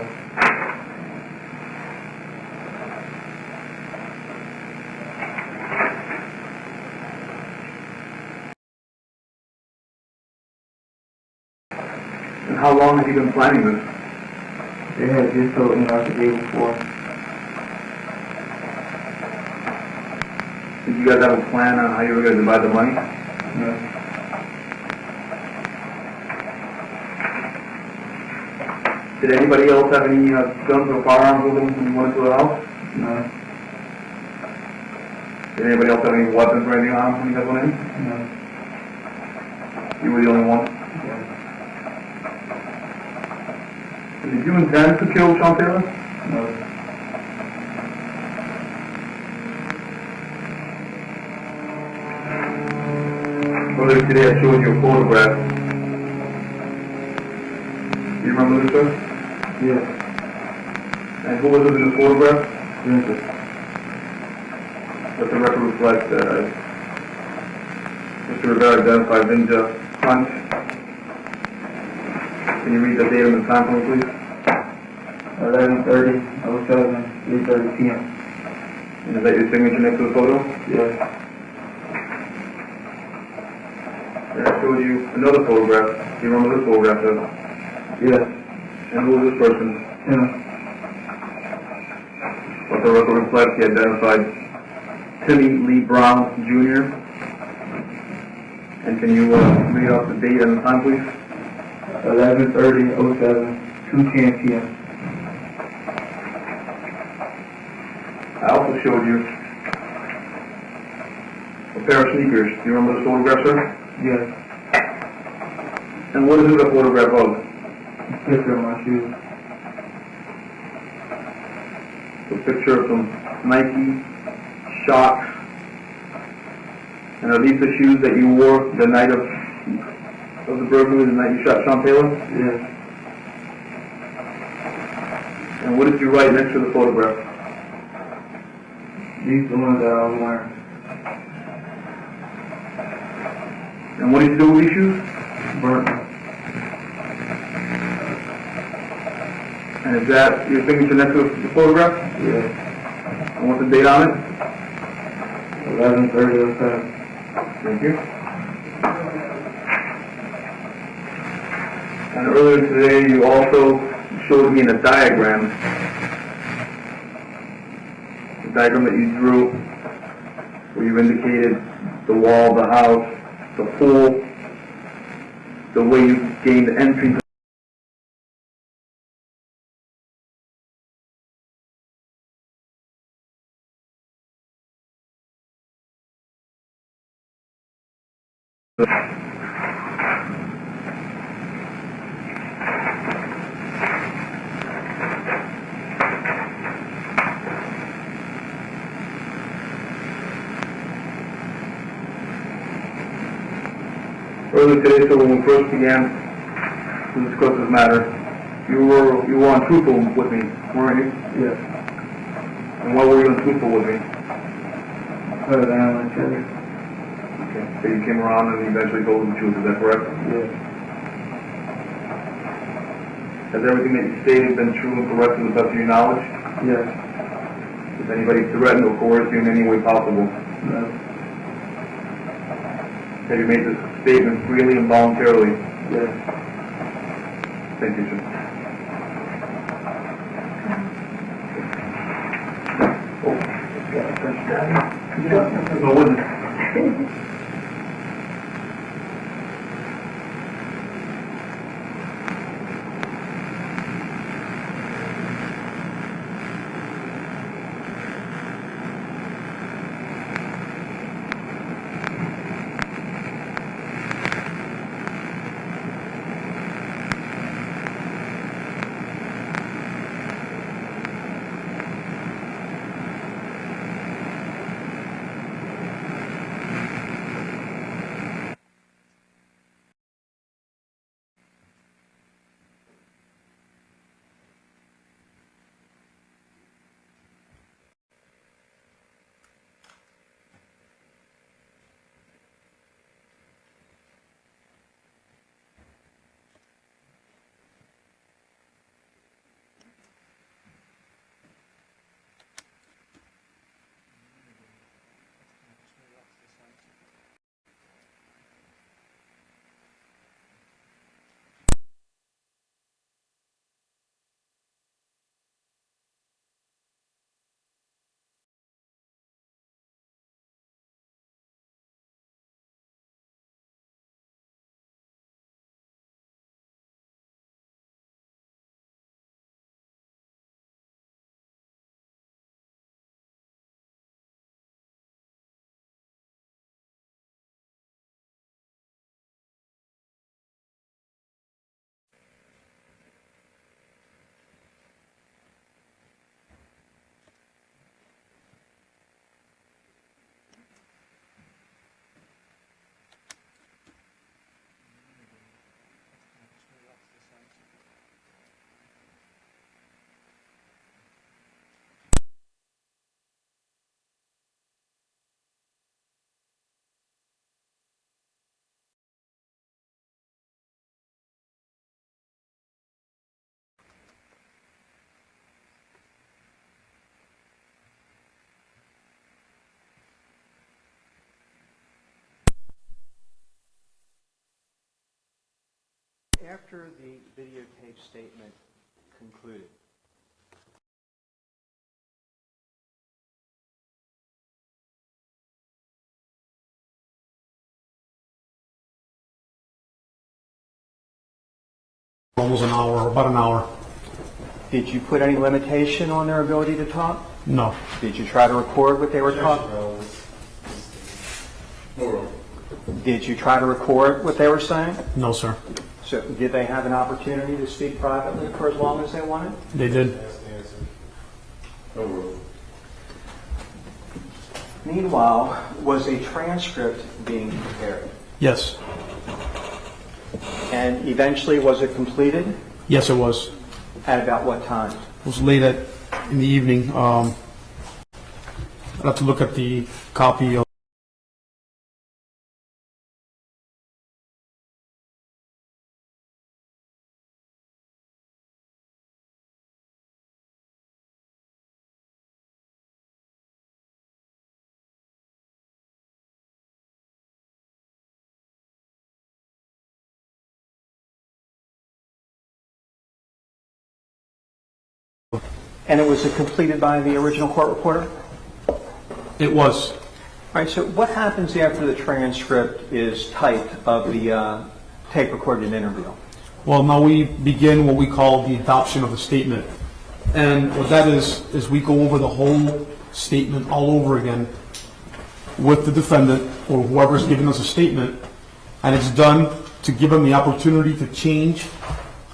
And how long have you been planning this? They had just told me like the day before. Did you guys have a plan on how you were going to divide the money? Yeah. Did anybody else have any guns or firearms with them when you went to the house? No. Did anybody else have any weapons or anything on them when you guys went in? No. You were the only one? Yeah. Is Did you intend to kill Sean Taylor? No. Earlier today I showed you a photograph. Do you remember this, sir? Yes. And who was it in the photograph? Vincent. Let the record reflect Mr. Rivera identified Vinja Hunt. Can you read the date and the time for me, please? 11:30:07, 3:30 p.m. And is that your signature next to the photo? Yes. And I showed you another photograph. Do you remember this photograph, sir? Yes. And who was this person? Him. Let the record reflect he identified Timmy Lee Brown, Jr. And can you read off the date and the time, please? 11:30:07, 2:10 p.m. I also showed you a pair of sneakers. Do you remember the photograph, sir? Yes. And what is it a photograph of? A picture of my shoes. A picture of some Nike Shocks. And are these the shoes that you wore the night of the burglary, the night you shot Sean Taylor? Yes. And what did you write next to the photograph? These are the ones that I was wearing. And what did you do with these shoes? Burnt them. And is that your signature next to the photograph? Yes. And what's the date on it? 11:30:07. Thank you. And earlier today, you also showed me in a diagram that you drew, where you indicated the wall, the house, the pool, the way you gained entry to earlier today, so when we first began to discuss this matter, you were untruthful with me, weren't you? Yes. And why were you untruthful with me? Because I am a cheddar. Okay. So you came around and you eventually told the truth, is that correct? Yes. Has everything that you stated been true and correct to the best of your knowledge? Yes. Has anybody threatened or coerced you in any way possible? No. Have you made this statement freely and voluntarily? Yes. Thank you, sir. No witness. After the videotape statement concluded, Almost an hour, about an hour. did you put any limitation on their ability to talk? No. Did you try to record what they were talking? Did you try to record what they were saying? No, sir. So did they have an opportunity to speak privately for as long as they wanted? They did. Meanwhile, was a transcript being prepared? Yes. And eventually, was it completed? Yes, it was. At about what time? It was late in the evening. I'd have to look at the copy of. And it was completed by the original court reporter? It was. All right, so what happens after the transcript is typed of the tape-recorded interview? Well, now we begin what we call the adoption of the statement. And what that is we go over the whole statement all over again with the defendant or whoever's giving us a statement, and it's done to give them the opportunity to change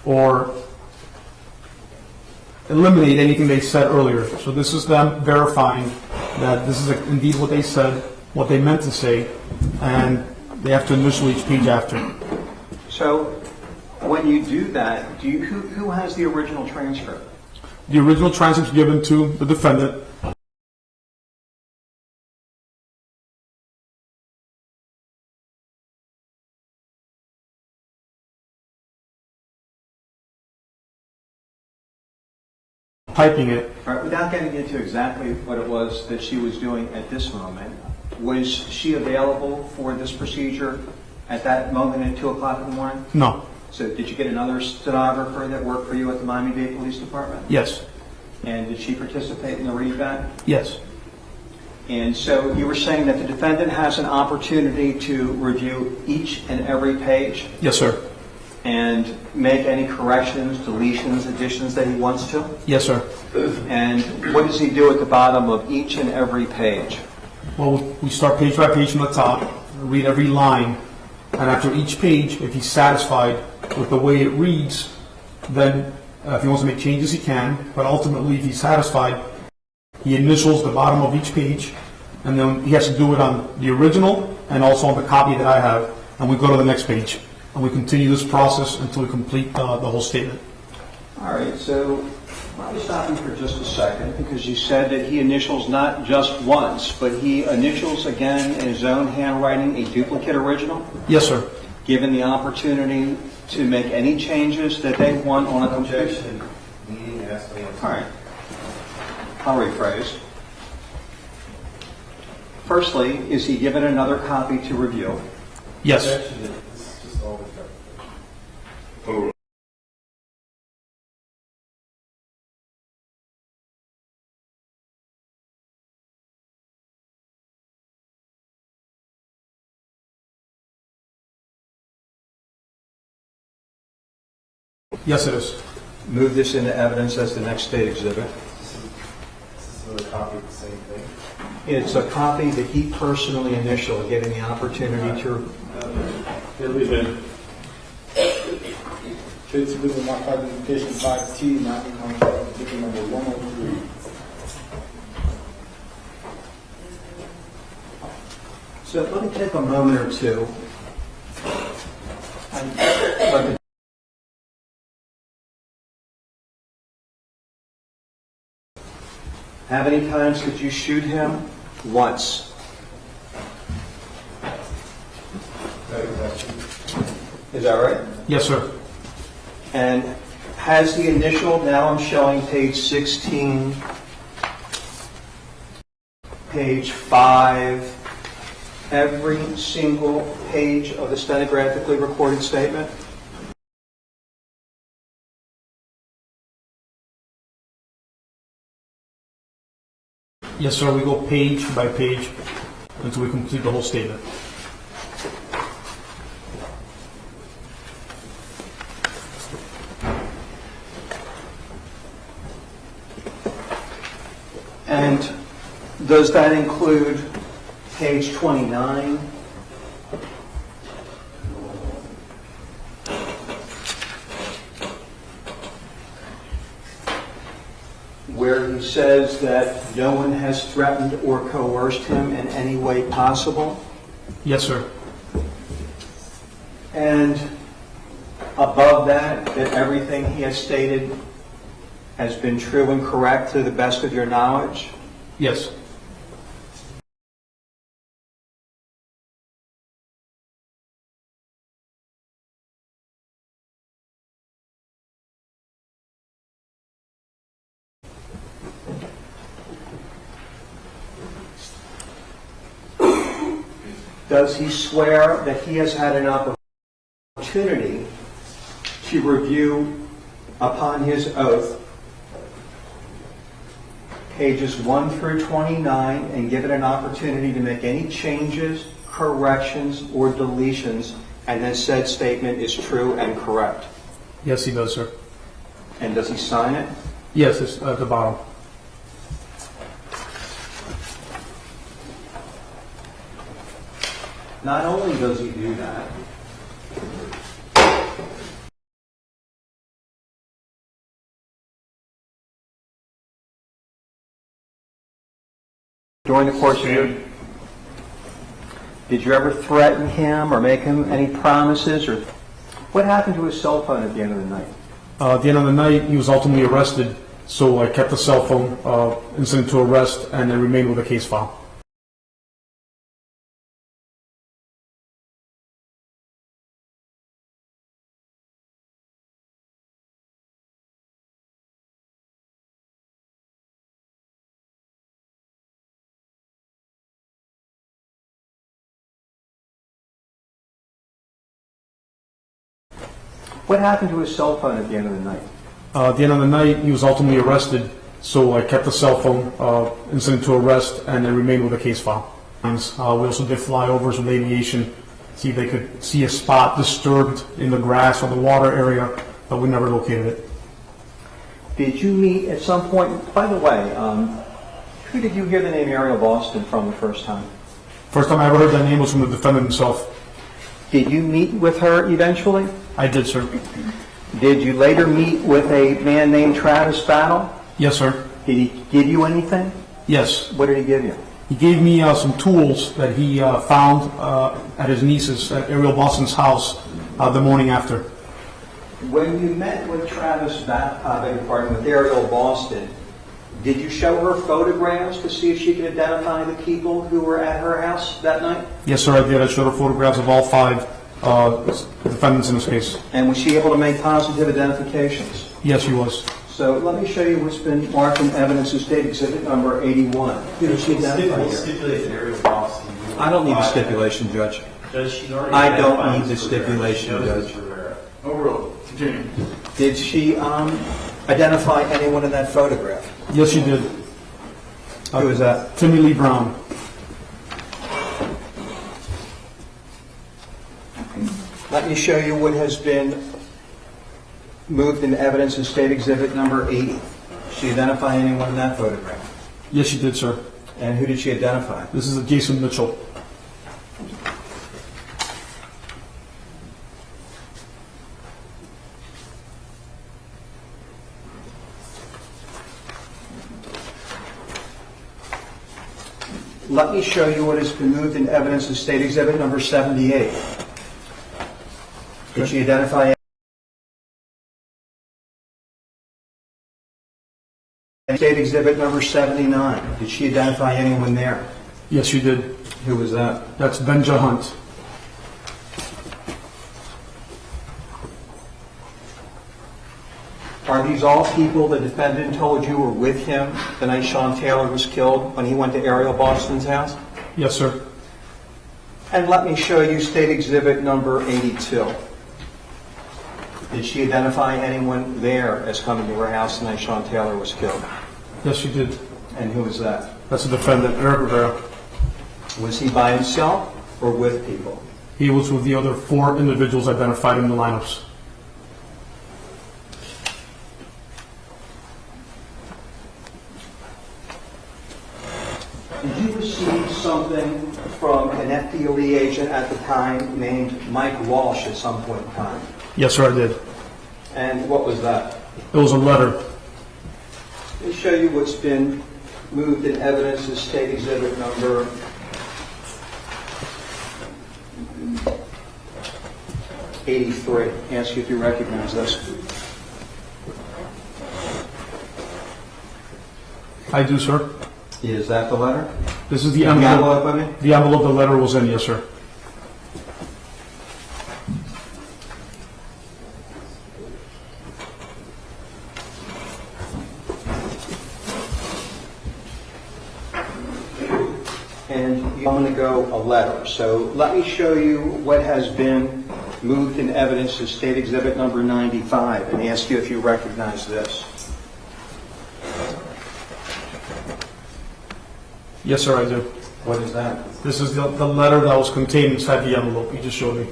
or eliminate anything they said earlier. So this is them verifying that this is indeed what they said, what they meant to say, and they have to initial each page after. So when you do that, who has the original transcript? The original transcript is given to the defendant. Typing it. All right, without getting into exactly what it was that she was doing at this moment, was she available for this procedure at that moment at 2 o'clock in the morning? No. So did you get another stenographer that worked for you at the Miami-Dade Police Department? Yes. And did she participate in the readback? Yes. And so you were saying that the defendant has an opportunity to review each and every page Yes, sir. and make any corrections, deletions, additions that he wants to? Yes, sir. And what does he do at the bottom of each and every page? Well, we start page by page from the top, read every line, and after each page, if he's satisfied with the way it reads, then if he wants to make changes, he can. But ultimately, if he's satisfied, he initials the bottom of each page, and then he has to do it on the original and also on the copy that I have, and we go to the next page. And we continue this process until we complete the whole statement. All right, so let me stop you for just a second, because you said that he initials not just once, but he initials again in his own handwriting a duplicate original? Yes, sir. Given the opportunity to make any changes that they want on a Objection. Meeting has to answer. All right. I'll rephrase. Firstly, is he given another copy to review? Yes. Objection. This is just all the government. Yes, it is. Move this into evidence as the next state exhibit. This is a copy of the same thing. It's a copy that he personally initialed, given the opportunity to... Trade Civil Mark Identification 5T, non-contract, ticket number 103. So let me take a moment or two. How many times did you shoot him? Once. Is that right? Yes, sir. And has the initial, now I'm showing page 16, page 5, every single page of the stenographically recorded statement? Yes, sir. We go page by page until we complete the whole statement. And does that include page 29? Where he says that no one has threatened or coerced him in any way possible? Yes, sir. And above that everything he has stated has been true and correct to the best of your knowledge? Yes. Does he swear that he has had an opportunity to review upon his oath pages 1 through 29 and give it an opportunity to make any changes, corrections, or deletions, and then said statement is true and correct? Yes, he does, sir. And does he sign it? Yes, it's at the bottom. Not only does he do that, during the course of your... Did you ever threaten him or make him any promises? Or what happened to his cell phone at the end of the night? At the end of the night, he was ultimately arrested, so I kept the cell phone and sent it to arrest, and it remained with the case file. What happened to his cell phone at the end of the night? At the end of the night, he was ultimately arrested, so I kept the cell phone and sent it to arrest, and it remained with the case file. We also did flyovers with aviation, see if they could see a spot disturbed in the grass or the water area, but we never located it. Did you meet at some point, by the way, who did you hear the name Ariel Boston from the first time? First time I ever heard that name was from the defendant himself. Did you meet with her eventually? I did, sir. Did you later meet with a man named Travis Battle? Yes, sir. Did he give you anything? Yes. What did he give you? He gave me some tools that he found at his niece's, at Ariel Boston's house the morning after. When you met with with Ariel Boston, did you show her photographs to see if she could identify the people who were at her house that night? Yes, sir, I did. I showed her photographs of all 5 defendants in this case. And was she able to make positive identifications? Yes, she was. So let me show you what's been marked in evidence as state exhibit number 81. Did she identify her? Stipulated Ariel Boston. I don't need a stipulation, Judge. Judge, she's already I don't identified need the Mr. Rivera. stipulation, She knows Judge. Mr. Rivera. Overruled. Continue. Did she identify anyone in that photograph? Yes, she did. Who is that? Timmy Lee Brown. Let me show you what has been moved in evidence as state exhibit number 80. Did she identify anyone in that photograph? Yes, she did, sir. And who did she identify? This is Jason Mitchell. Let me show you what has been moved in evidence as state exhibit number 78. Did she identify state exhibit number 79? Did she identify anyone there? Yes, she did. Who was that? That's Benja Hunt. Are these all people the defendant told you were with him the night Sean Taylor was killed when he went to Ariel Boston's house? Yes, sir. And let me show you state exhibit number 82. Did she identify anyone there as coming to her house the night Sean Taylor was killed? Yes, she did. And who was that? That's the defendant, Eric Rivera. Was he by himself or with people? He was with the other 4 individuals identified in the lineups. Did you receive something from an FDLE agent at the time named Mike Walsh at some point in time? Yes, sir, I did. And what was that? It was a letter. Let me show you what's been moved in evidence as State Exhibit number 83. Ask you if you recognize this. I do, sir. Is that the letter? This is the The envelope. envelope, I mean? The envelope the letter was in, yes, sir. And you want to go a letter. So let me show you what has been moved in evidence as State Exhibit number 95 and ask you if you recognize this. Yes, sir, I do. What is that? This is the letter that was contained inside the envelope you just showed me.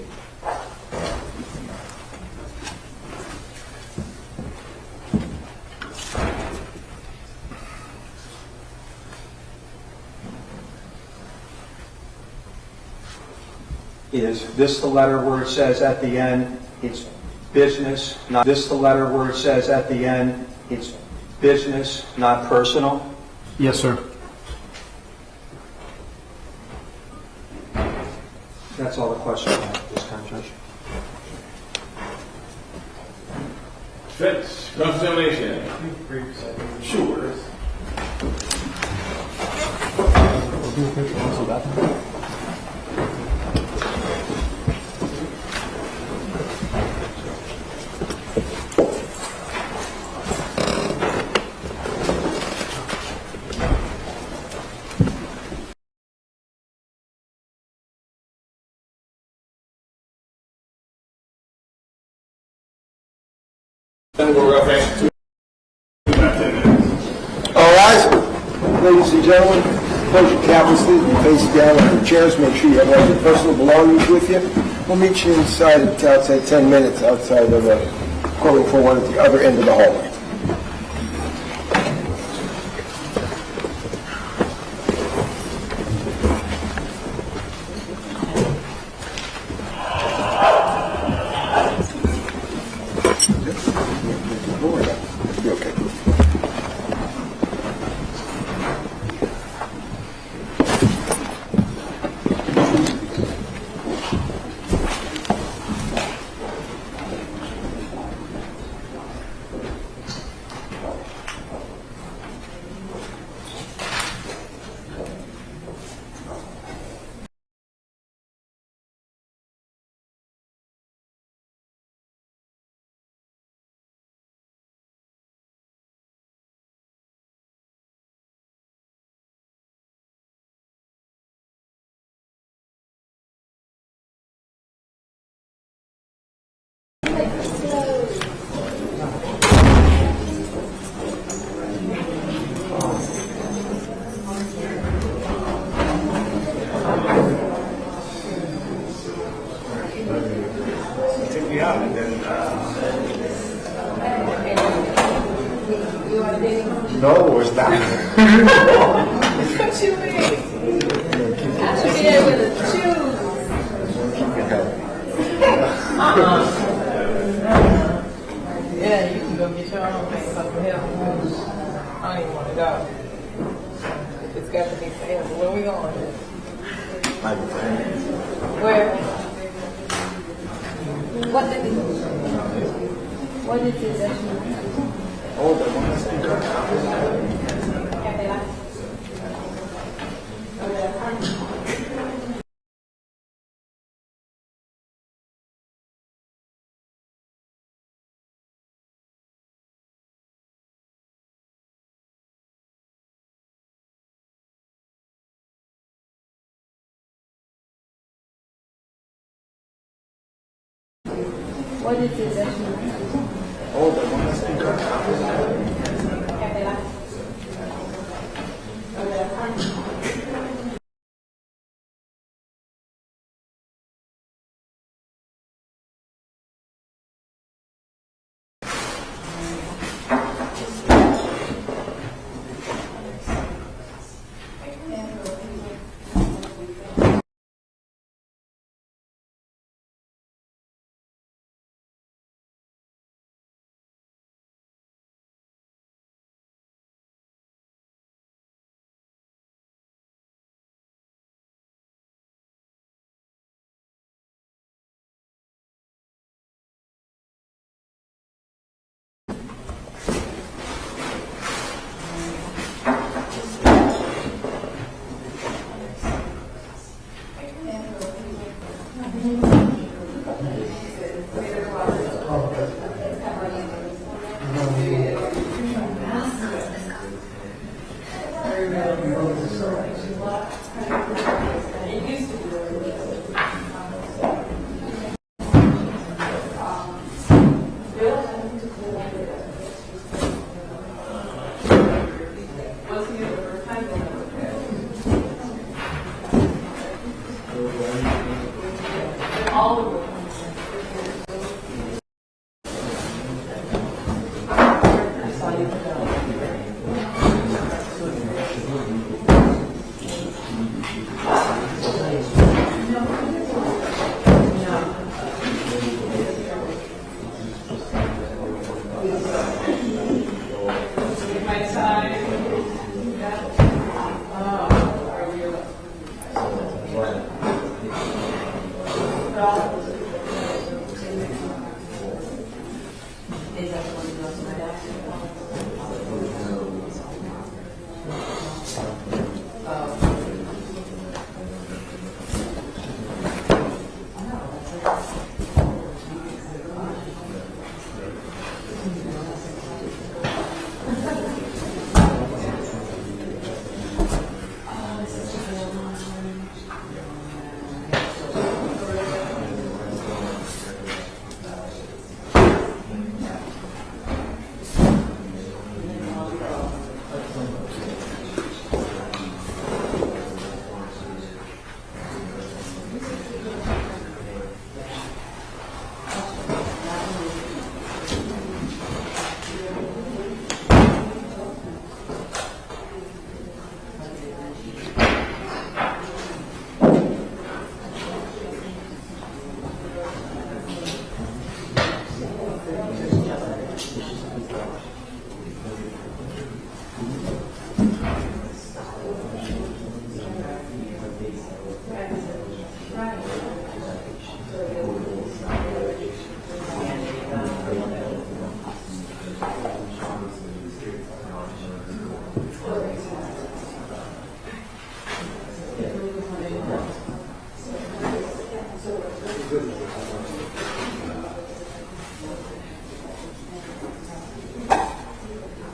Is this the letter where it says at the end, it's business, not this the letter where it says at the end, it's business, not personal? Yes, sir. That's all the question I have at this time, Judge. Defense, cross-examination. Sure. All rise. Ladies and gentlemen, close your cabinets, face down on your chairs. Make sure you have all your personal belongings with you. We'll meet you inside outside 10 minutes outside of the courtroom for one at the other end of the hallway. You okay? No, it's not. What you mean? I should be able to choose. Yeah, you can go get your own thing, something help. I don't even want to go. It's got to be fair. Where we going? Where? What did it? What is it that you want? Oh, the one What is it that you want? Oh, the one Yes.